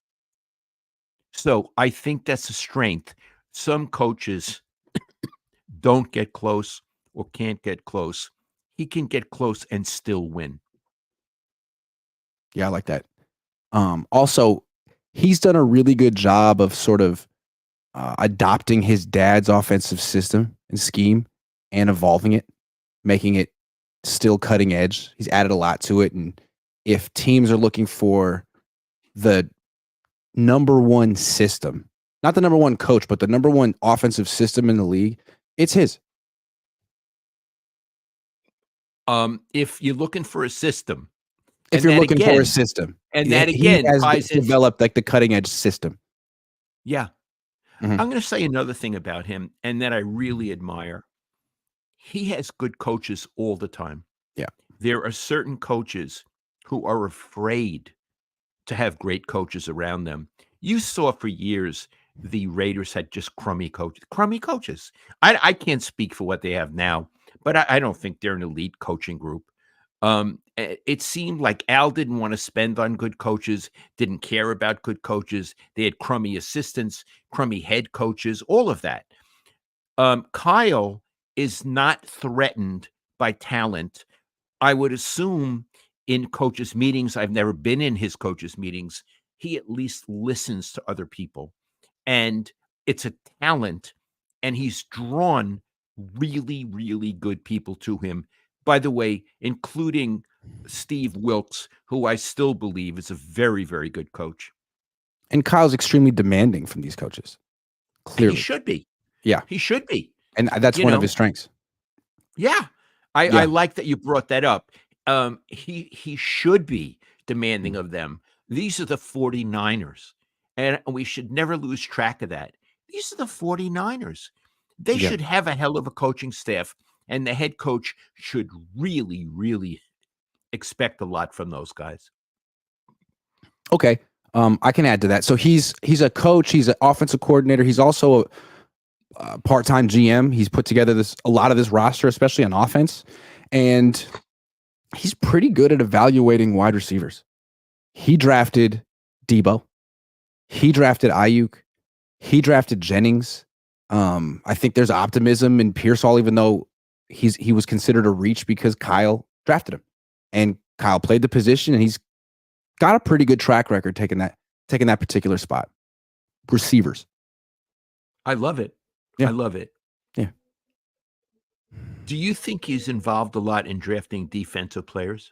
So I think that's a strength. Some coaches don't get close or can't get close. He can get close and still win. Yeah, I like that. Also, he's done a really good job of sort of adopting his dad's offensive system and scheme and evolving it, making it still cutting edge. He's added a lot to it. And if teams are looking for the number one system, not the number one coach, but the number one offensive system in the league, it's his. If you're looking for a system, If and you're that looking for a again, system, and that he again has ties into developed like the cutting edge system. yeah. Mhm. I'm going to say another thing about him, and that I really admire. He has good coaches all the time. Yeah. There are certain coaches who are afraid to have great coaches around them. You saw for years the Raiders had just crummy coaches. Crummy coaches. I can't speak for what they have now, but I don't think they're an elite coaching group. It seemed like Al didn't want to spend on good coaches, didn't care about good coaches. They had crummy assistants, crummy head coaches, all of that. Kyle is not threatened by talent. I would assume in coaches' meetings, I've never been in his coaches' meetings, he at least listens to other people. And it's a talent, and he's drawn really, really good people to him. By the way, including Steve Wilkes, who I still believe is a very, very good coach. And Kyle's extremely demanding from these coaches. He Clearly. should be. Yeah. He should be. And that's You one of know, his strengths. yeah. I Yeah. like that you brought that up. He should be Mm. demanding of them. These are the 49ers, and we should never lose track of that. These are the 49ers. They Yeah. should have a hell of a coaching staff, and the head coach should really, really expect a lot from those guys. Okay. I can add to that. So he's a coach. He's an offensive coordinator. He's also a part-time GM. He's put together a lot of this roster, especially on offense, and he's pretty good at evaluating wide receivers. He drafted Debo. He drafted Ayuk. He drafted Jennings. I think there's optimism in Pearsall, even though he was considered a reach because Kyle drafted him, and Kyle played the position, and he's got a pretty good track record taking that particular spot. Receivers. I love it. Yeah. I love it. Yeah. Do you think he's involved a lot in drafting defensive players?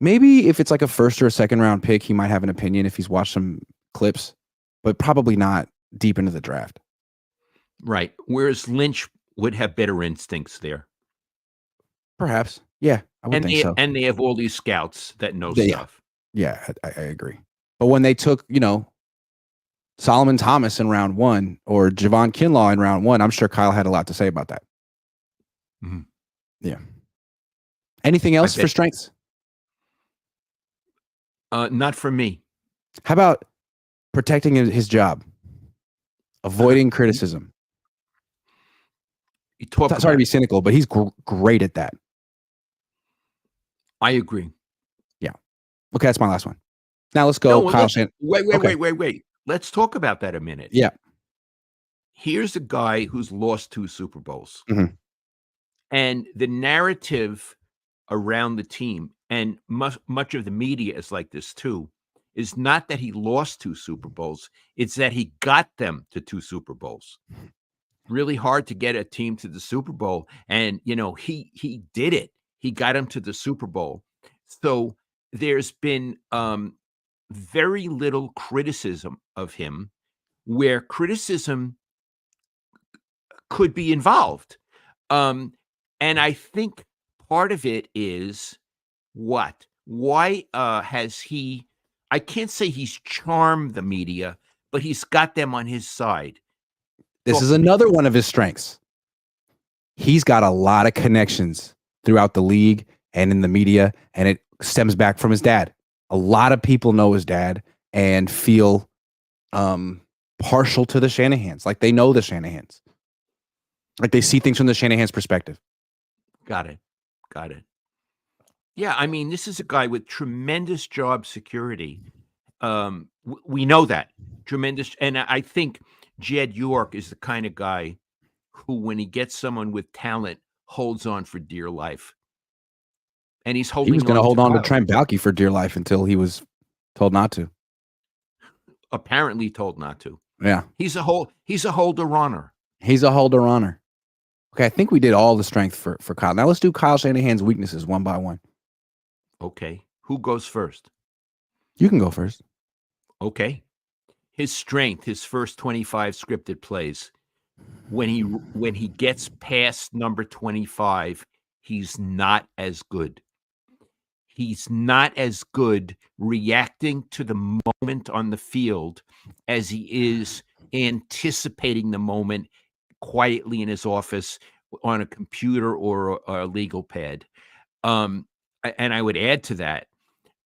Maybe if it's like a first or a second round pick, he might have an opinion if he's watched some clips, but probably not deep into the draft. Right. Whereas Lynch would have better instincts there. Perhaps. Yeah, I would think so. And they have all these scouts that know Yeah. stuff. Yeah, I agree. But when they took, Solomon Thomas in round 1 or Javon Kinlaw in round 1, I'm sure Kyle had a lot to say about that. Mhm. Yeah. Anything else for strengths? Not for me. How about protecting his job? Avoiding criticism. Sorry to be cynical, but he's great at that. I agree. Yeah. Okay, that's my last one. Now let's go, Kyle Shanahan. Wait. Let's talk about that a minute. Yeah. Here's a guy who's lost 2 Super Bowls. Mhm. And the narrative around the team, and much of the media is like this too, is not that he lost 2 Super Bowls, it's that he got them to 2 Super Bowls. Really hard to get a team to the Super Bowl, and he did it. He got him to the Super Bowl. So there's been very little criticism of him, where criticism could be involved. And I think part of it is what? Why has he? I can't say he's charmed the media, but he's got them on his side. This Talk is to me. another one of his strengths. He's got a lot of connections throughout the league and in the media, and it stems back from his dad. A lot of people know his dad and feel partial to the Shanahans. Like they know the Shanahans. Like they see things from the Shanahan's perspective. Got it. Yeah, I mean, this is a guy with tremendous job security. We know that. Tremendous. And I think Jed York is the kind of guy who, when he gets someone with talent, holds on for dear life. And he's holding He was going on to hold on to Kyle. Trent Baalke for dear life until he was told not to. Apparently told not to. Yeah. He's a holder honor. He's a holder honor. Okay, I think we did all the strength for Kyle. Now let's do Kyle Shanahan's weaknesses one by one. Okay. Who goes first? You can go first. Okay. His strength, his first 25 scripted plays. When he gets past number 25, he's not as good. He's not as good reacting to the moment on the field as he is anticipating the moment quietly in his office on a computer or a legal pad. And I would add to that,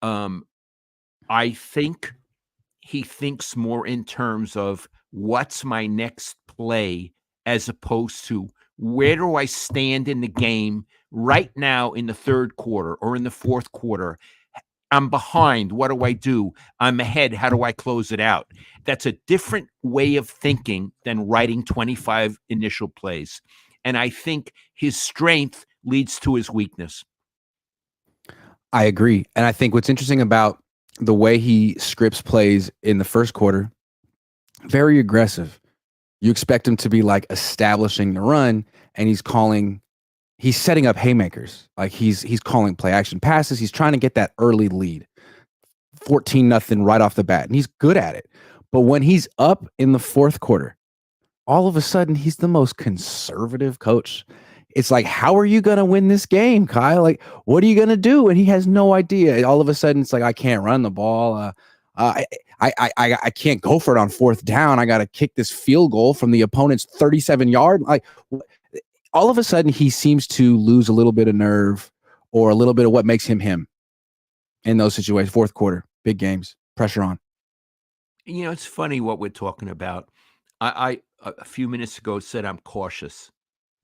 I think he thinks more in terms of what's my next play as opposed to where do I stand in the game right now in the third quarter or in the fourth quarter. I'm behind. What do I do? I'm ahead. How do I close it out? That's a different way of thinking than writing 25 initial plays. And I think his strength leads to his weakness. I agree. And I think what's interesting about the way he scripts plays in the first quarter, very aggressive. You expect him to be like establishing the run, and he's setting up haymakers. Like he's calling play action passes. He's trying to get that early lead. 14-0 right off the bat. And he's good at it. But when he's up in the fourth quarter, all of a sudden he's the most conservative coach. It's like, how are you going to win this game, Kyle? Like, what are you going to do? And he has no idea. All of a sudden it's like, I can't run the ball. I can't go for it on fourth down. I got to kick this field goal from the opponent's 37-yard. Like, all of a sudden he seems to lose a little bit of nerve or a little bit of what makes him him in those situations. Fourth quarter, big games, pressure on. You know, it's funny what we're talking about. I a few minutes ago said I'm cautious,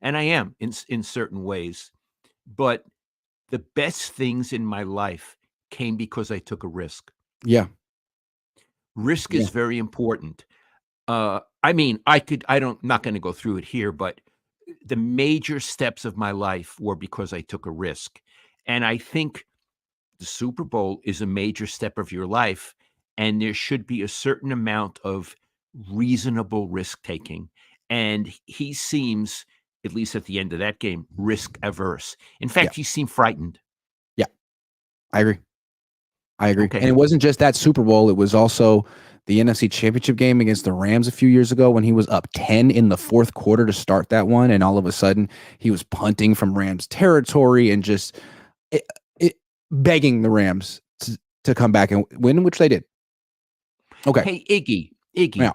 and I am in certain ways. But the best things in my life came because I took a risk. Yeah. Risk is very important. I mean, not going to go through it here, but the major steps of my life were because I took a risk. And I think the Super Bowl is a major step of your life, and there should be a certain amount of reasonable risk taking. And he seems, at least at the end of that game, risk averse. In fact, he seemed frightened. Yeah, I agree. Okay. And it wasn't just that Super Bowl. It was also the NFC Championship game against the Rams a few years ago when he was up 10 in the fourth quarter to start that one. And all of a sudden he was punting from Rams territory and just begging the Rams to come back and win, which they did. Okay. Hey, Iggy. Yeah.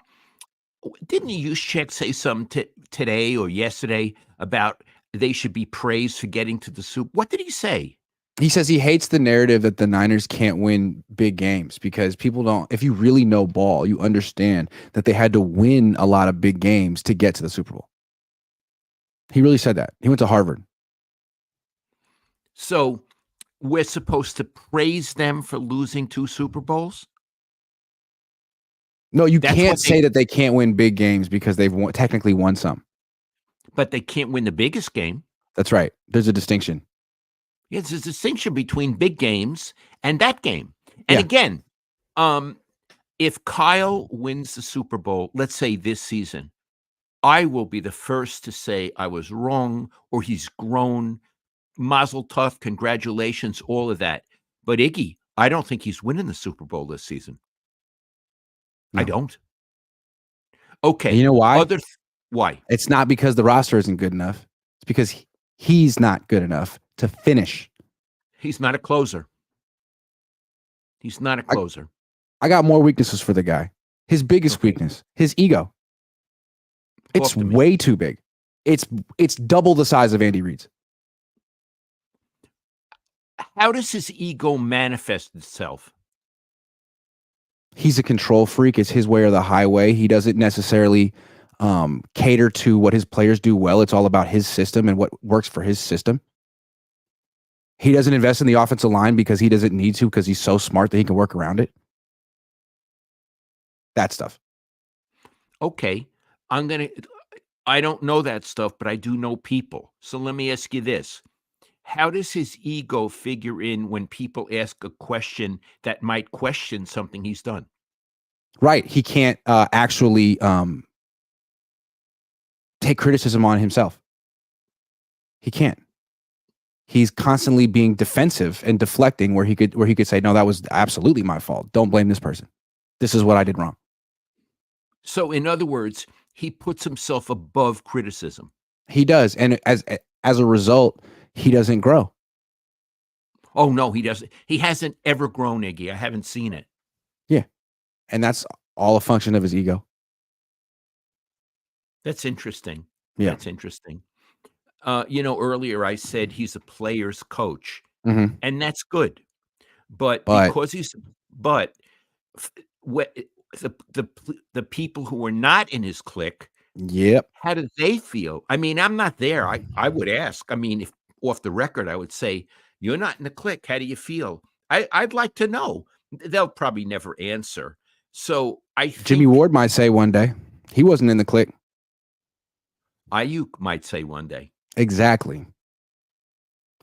Didn't Juszczyk say something today or yesterday about they should be praised for getting to the Super? What did he say? He says he hates the narrative that the Niners can't win big games because people don't, if you really know ball, you understand that they had to win a lot of big games to get to the Super Bowl. He really said that. He went to Harvard. So we're supposed to praise them for losing 2 Super Bowls? No, you can't say that they can't win big games because they've technically won some. But they can't win the biggest game. That's right. There's a distinction. Yeah, there's a distinction between big games and that game. And again, if Kyle wins the Super Bowl, let's say this season, I will be the first to say I was wrong or he's grown. Mazel tov, congratulations, all of that. But Iggy, I don't think he's winning the Super Bowl this season. No. I don't. Okay. And you know why? Why? It's not because the roster isn't good enough. It's because he's not good enough to finish. He's not a closer. He's not a closer. I got more weaknesses for the guy. His biggest weakness, his ego. It's to me. way too big. It's double the size of Andy Reid's. How does his ego manifest itself? He's a control freak. It's his way or the highway. He doesn't necessarily cater to what his players do well. It's all about his system and what works for his system. He doesn't invest in the offensive line because he doesn't need to, because he's so smart that he can work around it. That stuff. Okay, I don't know that stuff, but I do know people. So let me ask you this. How does his ego figure in when people ask a question that might question something he's done? Right. He can't actually take criticism on himself. He can't. He's constantly being defensive and deflecting where he could say, no, that was absolutely my fault. Don't blame this person. This is what I did wrong. So in other words, he puts himself above criticism. He does. And as a result, he doesn't grow. Oh, no, he doesn't. He hasn't ever grown, Iggy. I haven't seen it. Yeah. And that's all a function of his ego. That's interesting. Yeah. That's interesting. Earlier I said he's a player's coach, Mm-hmm. and that's good. But because the people who are not in his clique, yep. How do they feel? I mean, I'm not there. I would ask. I mean, if off the record, I would say, you're not in the clique. How do you feel? I'd like to know. They'll probably never answer. So I think Jimmy Ward might say one day. He wasn't in the clique. Ayuk might say one day. Exactly.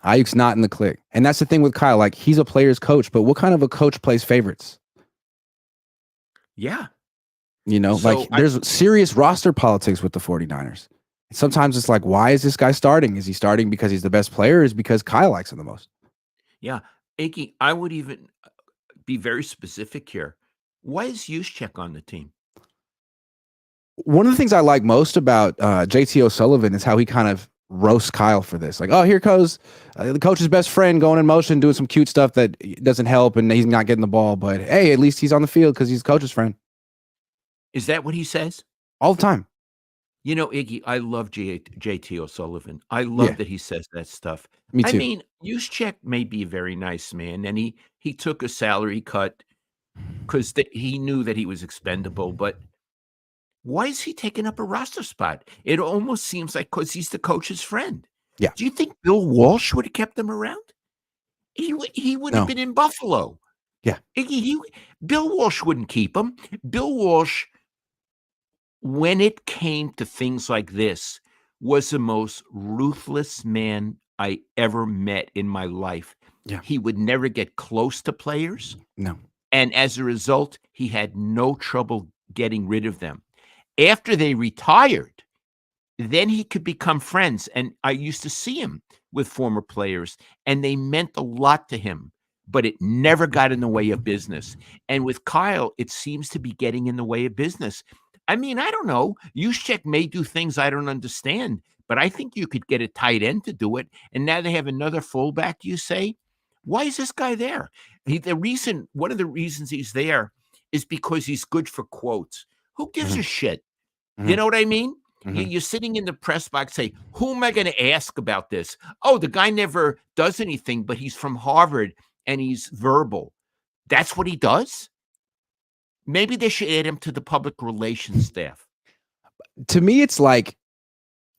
Ayuk's not in the clique. And that's the thing with Kyle. Like, he's a player's coach, but what kind of a coach plays favorites? Yeah. There's serious roster politics with the 49ers. Sometimes it's like, why is this guy starting? Is he starting because he's the best player, or is it because Kyle likes him the most? Yeah. Iggy, I would even be very specific here. Why is Juszczyk on the team? One of the things I like most about JT O'Sullivan is how he kind of roasts Kyle for this. Like, oh, here goes the coach's best friend going in motion, doing some cute stuff that doesn't help, and he's not getting the ball. But hey, at least he's on the field because he's the coach's friend. Is that what he says? All the time. Iggy, I love JT O'Sullivan. I love that he says that stuff. Me too. I mean, Juszczyk may be a very nice man, and he took a salary cut because he knew that he was expendable. But why is he taking up a roster spot? It almost seems like because he's the coach's friend. Yeah. Do you think Bill Walsh would have kept him around? He would have been in Buffalo. Yeah. Bill Walsh wouldn't keep him. Bill Walsh, when it came to things like this, was the most ruthless man I ever met in my life. Yeah. He would never get close to players. No. And as a result, he had no trouble getting rid of them. After they retired, then he could become friends. And I used to see him with former players, and they meant a lot to him, but it never got in the way of business. And with Kyle, it seems to be getting in the way of business. I mean, I don't know. Juszczyk may do things I don't understand, but I think you could get a tight end to do it. And now they have another fullback, you say? Why is this guy there? One of the reasons he's there is because he's good for quotes. Who gives a shit? Mm-hmm. You know what I mean? Mm-hmm. You're sitting in the press box, say, who am I going to ask about this? Oh, the guy never does anything, but he's from Harvard and he's verbal. That's what he does? Maybe they should add him to the public relations staff. To me, it's like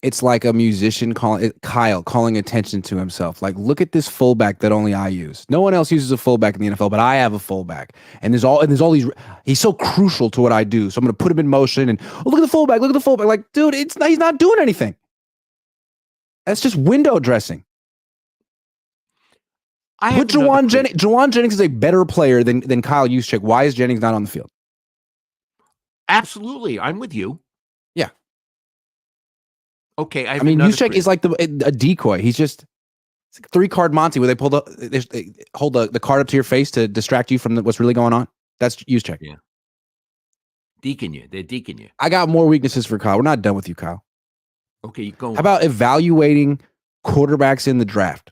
a musician Kyle calling attention to himself. Like, look at this fullback that only I use. No one else uses a fullback in the NFL, but I have a fullback. And there's all these. He's so crucial to what I do. So I'm going to put him in motion. And look at the fullback. Look at the fullback. Like, dude, he's not doing anything. That's just window dressing. Juwan Jennings is a better player than Kyle Juszczyk. Why is Jennings not on the field? Absolutely, I'm with you. Yeah. Okay, I mean, Juszczyk is like a decoy. He's just it's like 3-card Monty, where they hold the card up to your face to distract you from what's really going on. That's Juszczyk. Yeah. They're deacon you. I got more weaknesses for Kyle. We're not done with you, Kyle. Okay, you go. How about evaluating quarterbacks in the draft?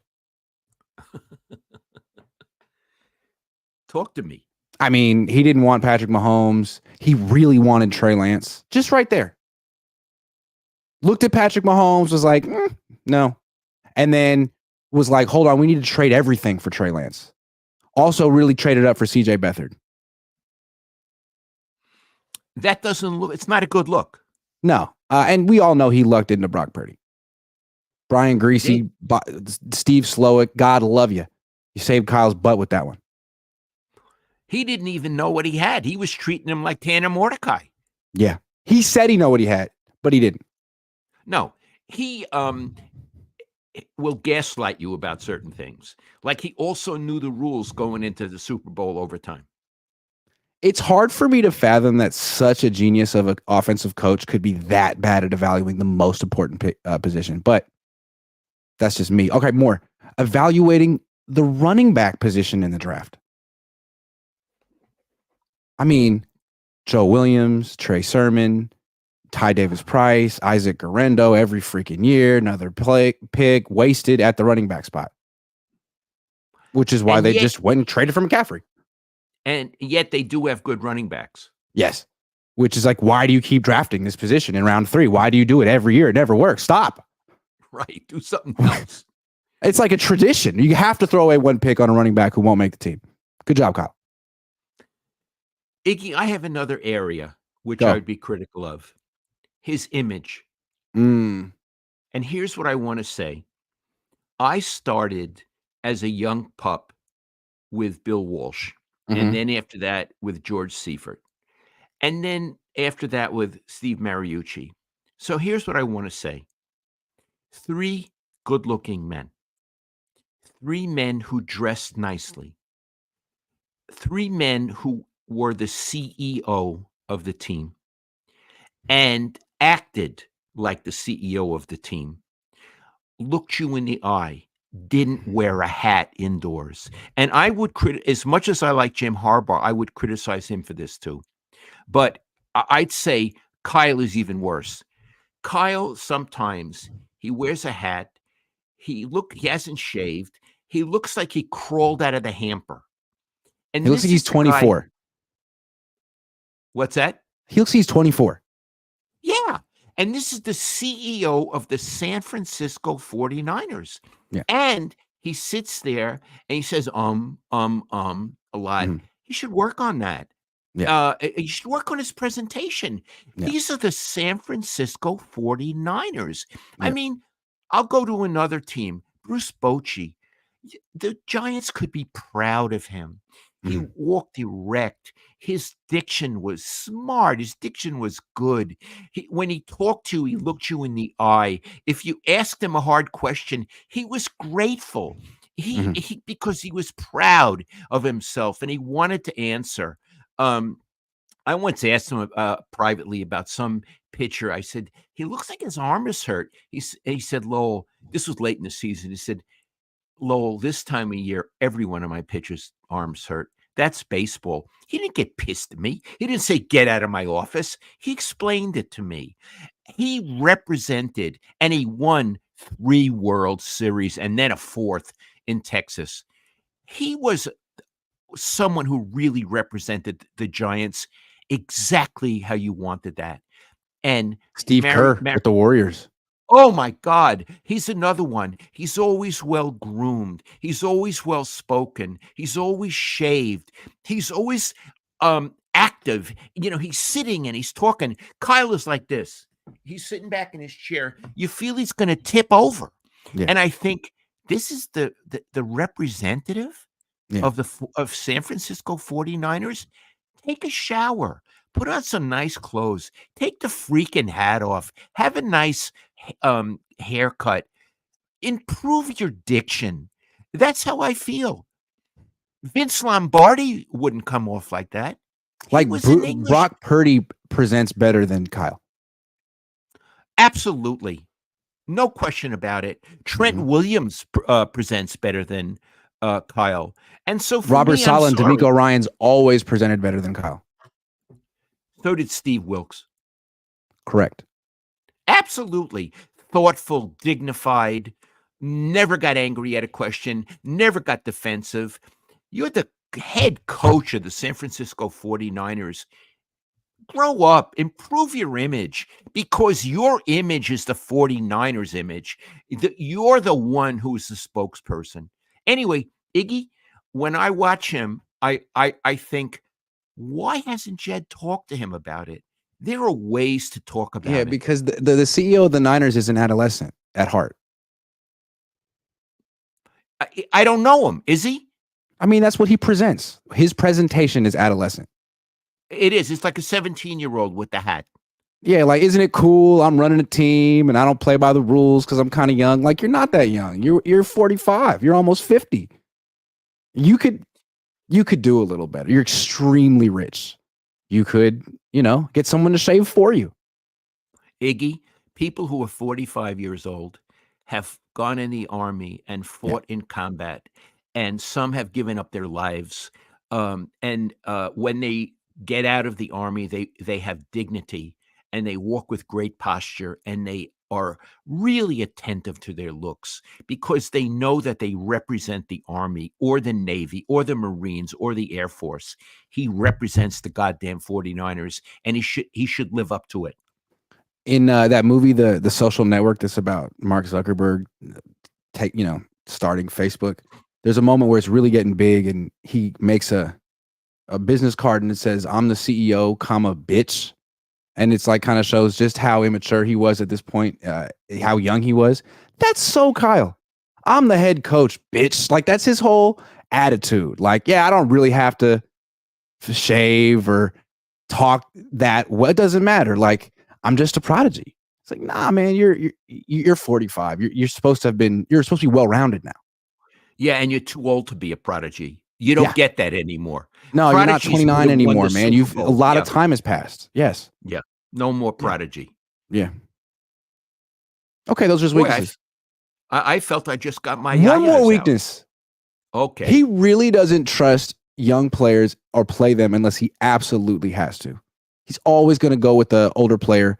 Talk to me. I mean, he didn't want Patrick Mahomes. He really wanted Trey Lance. Just right there. Looked at Patrick Mahomes, was like, no. And then was like, hold on, we need to trade everything for Trey Lance. Also really traded up for CJ Beathard. That doesn't look, it's not a good look. No. And we all know he lucked into Brock Purdy. Brian Greasy, Steve Slowick, God love you. You saved Kyle's butt with that one. He didn't even know what he had. He was treating him like Tanner Mordecai. Yeah. He said he knew what he had, but he didn't. No. He will gaslight you about certain things. Like he also knew the rules going into the Super Bowl overtime. It's hard for me to fathom that such a genius of an offensive coach could be that bad at evaluating the most important position, but that's just me. Okay, more. Evaluating the running back position in the draft. I mean, Joe Williams, Trey Sermon, Ty Davis-Price, Isaac Guerrero every freaking year, another pick wasted at the running back spot, which is why they just went and traded for McCaffrey. And yet they do have good running backs. Yes. Which is like, why do you keep drafting this position in round 3? Why do you do it every year? It never works. Stop. Right. Do something else. It's like a tradition. You have to throw away one pick on a running back who won't make the team. Good job, Kyle. Iggy, I have another area which I would be critical of. His image. And here's what I want to say. I started as a young pup with Bill Walsh. And then after that with George Seifert. And then after that with Steve Mariucci. So here's what I want to say. 3 good-looking men. 3 men who dressed nicely. 3 men who were the CEO of the team and acted like the CEO of the team. Looked you in the eye. Didn't wear a hat indoors. And I would as much as I like Jim Harbaugh, I would criticize him for this too. But I'd say Kyle is even worse. Kyle, sometimes he wears a hat. He hasn't shaved. He looks like he crawled out of the hamper. And he looks like he's 24. What's that? He looks like he's 24. Yeah. And this is the CEO of the San Francisco 49ers. Yeah. And he sits there and he says, a lot. He should work on that. Yeah. He should work on his presentation. Yeah. These are the San Francisco 49ers. Yeah. I mean, I'll go to another team, Bruce Bochy. The Giants could be proud of him. He walked erect. His diction was smart. His diction was good. When he talked to you, he looked you in the eye. If you asked him a hard question, he was grateful. Because he was proud of himself and he wanted to answer. I once asked him privately about some pitcher. I said, he looks like his arm is hurt. He said, Lowell, this was late in the season. He said, Lowell, this time of year, every one of my pitchers' arms hurt. That's baseball. He didn't get pissed at me. He didn't say, get out of my office. He explained it to me. He represented and he won 3 World Series and then a 4th in Texas. He was someone who really represented the Giants exactly how you wanted that. And Steve Kerr with the Warriors. Oh my God. He's another one. He's always well groomed. He's always well spoken. He's always shaved. He's always active. You know, he's sitting and he's talking. Kyle is like this. He's sitting back in his chair. You feel he's going to tip over. Yeah. And I think this is the representative of San Francisco 49ers. Take a shower. Put on some nice clothes. Take the freaking hat off. Have a nice haircut. Improve your diction. That's how I feel. Vince Lombardi wouldn't come off like that. Like Brock Purdy presents better than Kyle. Absolutely. No question about it. Trent Williams presents better than Kyle. And so for Robert me, Saleh and D'Amico Ryans always presented better than Kyle. So did Steve Wilkes. Correct. Absolutely. Thoughtful, dignified, never got angry at a question, never got defensive. You're the head coach of the San Francisco 49ers. Grow up, improve your image, because your image is the 49ers image. You're the one who's the spokesperson. Anyway, Iggy, when I watch him, I think, why hasn't Jed talked to him about it? There are ways to talk Yeah, about it. because the CEO of the Niners is an adolescent at heart. I don't know him. Is he? I mean, that's what he presents. His presentation is adolescent. It is. It's like a 17-year-old with the hat. Yeah, like, isn't it cool? I'm running a team and I don't play by the rules because I'm kind of young. Like, you're not that young. You're 45. You're almost 50. You could do a little better. You're extremely rich. You could, get someone to shave for you. Iggy, people who are 45 years old have gone in the army and fought in combat, and some have given up their lives. And when they get out of the army, they have dignity, and they walk with great posture, and they are really attentive to their looks, because they know that they represent the Army or the Navy or the Marines or the Air Force. He represents the goddamn 49ers, and he should live up to it. In that movie, the Social Network, that's about Mark Zuckerberg starting Facebook, there's a moment where it's really getting big, and he makes a business card and it says, "I'm the CEO, comma, bitch." And it's like, kind of shows just how immature he was at this point, how young he was. That's so Kyle. I'm the head coach, bitch. Like, that's his whole attitude. Like, yeah, I don't really have to shave or talk that well. It doesn't matter. Like, I'm just a prodigy. It's like, nah, man, you're 45. You're supposed to be well-rounded now. Yeah, and you're too old to be a prodigy. You don't get that anymore. No, you're not 29 anymore, man. A lot of time has passed. Yes. Yeah. No more prodigy. Yeah. Okay, those are his weaknesses. I felt I just got my one more weakness. Out. Okay. He really doesn't trust young players or play them unless he absolutely has to. He's always going to go with the older player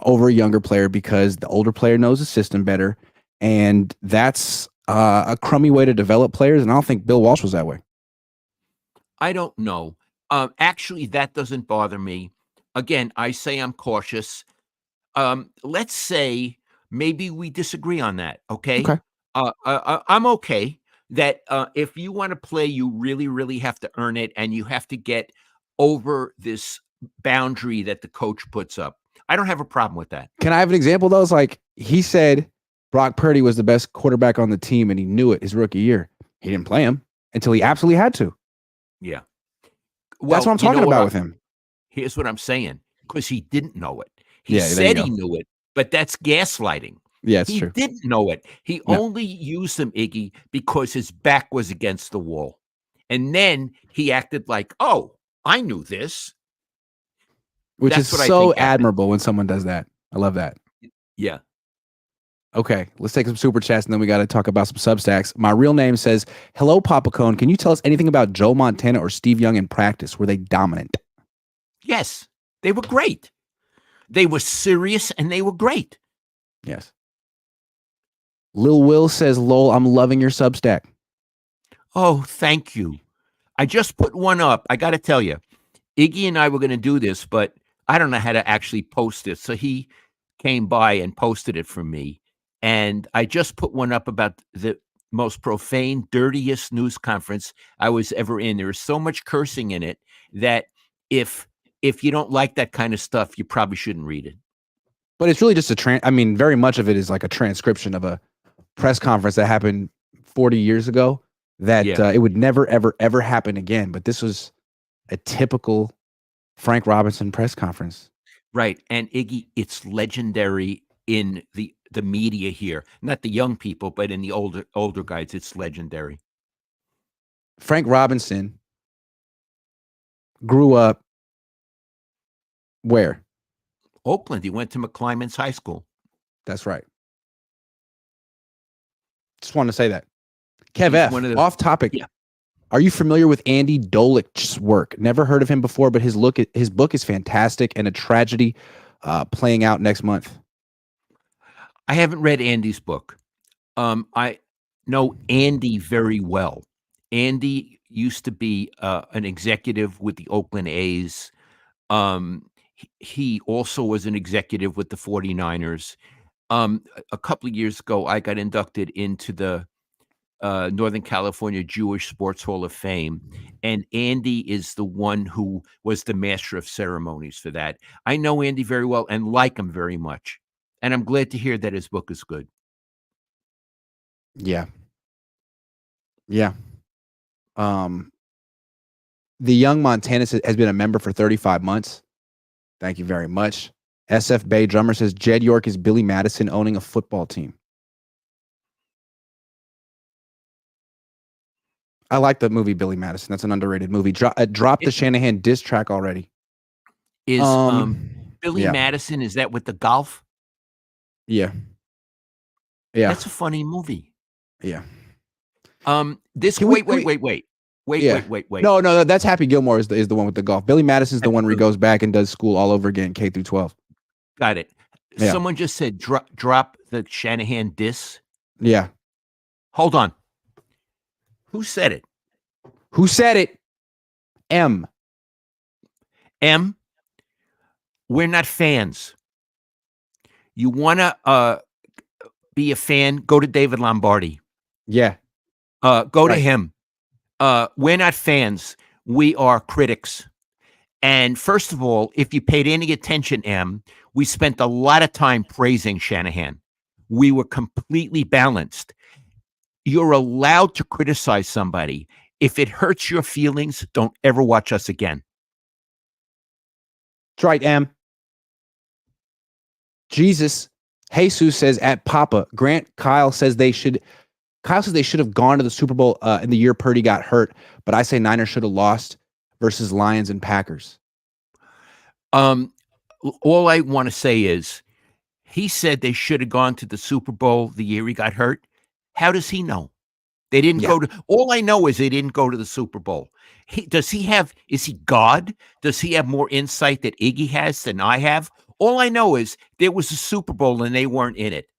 over a younger player because the older player knows the system better, and that's a crummy way to develop players, and I don't think Bill Walsh was that way. I don't know. Actually, that doesn't bother me. Again, I say I'm cautious. Let's say maybe we disagree on that, okay? Okay. I'm okay that if you want to play, you really, really have to earn it, and you have to get over this boundary that the coach puts up. I don't have a problem with that. Can I have an example, though? It's like he said Brock Purdy was the best quarterback on the team, and he knew it his rookie year. He didn't play him until he absolutely had to. Yeah. Well, that's what I'm talking about with him. Here's what I'm saying, because he didn't know it. He said he knew it, but that's gaslighting. Yeah, it's true. He didn't know it. He only used him, Iggy, because his back was against the wall. And then he acted like, oh, I knew this. Which is so admirable when someone does that. I love that. Yeah. Okay, let's take some super chats, and then we got to talk about some Substacks. My real name says, "Hello, Papa Cohn. Can you tell us anything about Joe Montana or Steve Young in practice? Were they dominant?" Yes, they were great. They were serious, and they were great. Yes. Lil Will says, "Lol, I'm loving your Substack." Oh, thank you. I just put one up. I got to tell you, Iggy and I were going to do this, but I don't know how to actually post it. So he came by and posted it for me. And I just put one up about the most profane, dirtiest news conference I was ever in. There is so much cursing in it that if you don't like that kind of stuff, you probably shouldn't read it. But it's really just very much of it is like a transcription of a press conference that happened 40 years ago that it would never, ever, ever happen again. But this was a typical Frank Robinson press conference. Right. And Iggy, it's legendary in the media here. Not the young people, but in the older guys, it's legendary. Frank Robinson grew up where? Oakland. He went to McClymonds High School. That's right. Just wanted to say that. Kev F, off topic. Yeah. Are you familiar with Andy Dolich's work? Never heard of him before, but his book is fantastic, and a tragedy playing out next month. I haven't read Andy's book. I know Andy very well. Andy used to be an executive with the Oakland A's. He also was an executive with the 49ers. A couple of years ago, I got inducted into the Northern California Jewish Sports Hall of Fame, and Andy is the one who was the master of ceremonies for that. I know Andy very well and like him very much, and I'm glad to hear that his book is good. Yeah. Yeah. The young Montanus has been a member for 35 months. Thank you very much. SF Bay Drummer says Jed York is Billy Madison owning a football team. I like the movie Billy Madison. That's an underrated movie. Drop the Shanahan diss track already. Is Billy yeah. Madison, is that with the golf? Yeah. Yeah. That's a funny movie. Yeah. Wait. No, that's Happy Gilmore is the one with the golf. Billy Madison's the one where he goes back and does school all over again, K through 12. Got it. Yeah. Someone just said drop the Shanahan diss. Yeah. Hold on. Who said it? Who said it? M. We're not fans. You want to be a fan, go to David Lombardi. Yeah. Go to him. We're not fans. We are critics. And first of all, if you paid any attention, we spent a lot of time praising Shanahan. We were completely balanced. You're allowed to criticize somebody. If it hurts your feelings, don't ever watch us again. That's right, M. Jesus says at Papa. Kyle says they should have gone to the Super Bowl in the year Purdy got hurt, but I say Niners should have lost versus Lions and Packers. All I want to say is he said they should have gone to the Super Bowl the year he got hurt. How does he know? They didn't go to. All I know is they didn't go to the Super Bowl. Is he God? Does he have more insight that Iggy has than I have? All I know is there was a Super Bowl and they weren't in it.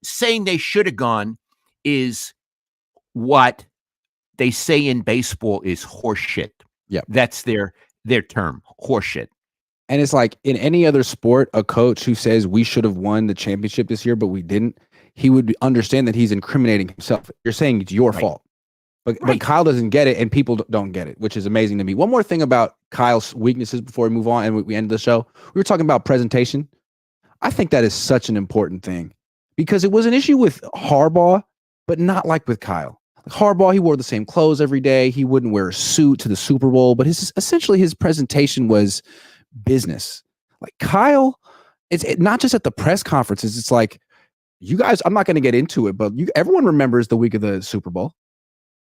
Saying they should have gone is what they say in baseball is horseshit. Yeah. That's their term, horseshit. And it's like in any other sport, a coach who says we should have won the championship this year, but we didn't, he would understand that he's incriminating himself. You're saying it's your fault. But Kyle doesn't get it, and people don't get it, which is amazing to me. One more thing about Kyle's weaknesses before we move on and we end the show. We were talking about presentation. I think that is such an important thing because it was an issue with Harbaugh, but not like with Kyle. Harbaugh, he wore the same clothes every day. He wouldn't wear a suit to the Super Bowl, but essentially his presentation was business. Like Kyle, it's not just at the press conferences. It's like, you guys, I'm not going to get into it, but everyone remembers the week of the Super Bowl.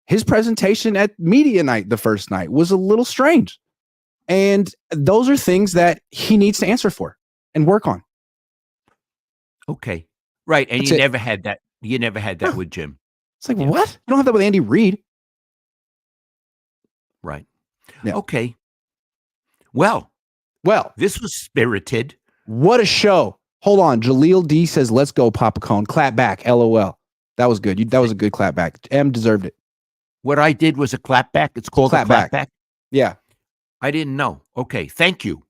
His presentation at media night, the first night, was a little strange. And those are things that he needs to answer for and work on. Okay. Right. And you never had that. You never had that with Jim. It's like, what? You don't have that with Andy Reid. Right. Yeah. Okay. Well, this was spirited. What a show. Hold on. Jaleel D says, let's go, Papa Cohn. Clap back. LOL. That was good. That was a good clap back. M deserved it. What I did was a clap back. It's called a clap back. Yeah. I didn't know. Okay. Thank you.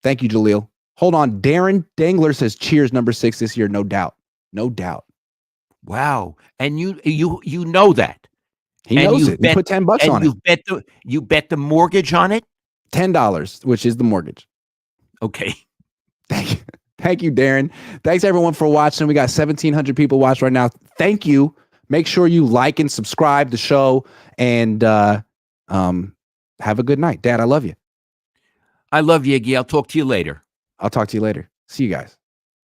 Thank you, Jaleel. Hold on. Darren Dangler says, cheers, number 6 this year. No doubt. No doubt. Wow. And you know that. He knows it. You put $10 on it. You bet the mortgage on it? $10, which is the mortgage. Okay. Thank you, Darren. Thanks, everyone, for watching. We got 1,700 people watching right now. Thank you. Make sure you like and subscribe to the show. And have a good night. Dad, I love you. I love you, Iggy. I'll talk to you later. I'll talk to you later. See you guys.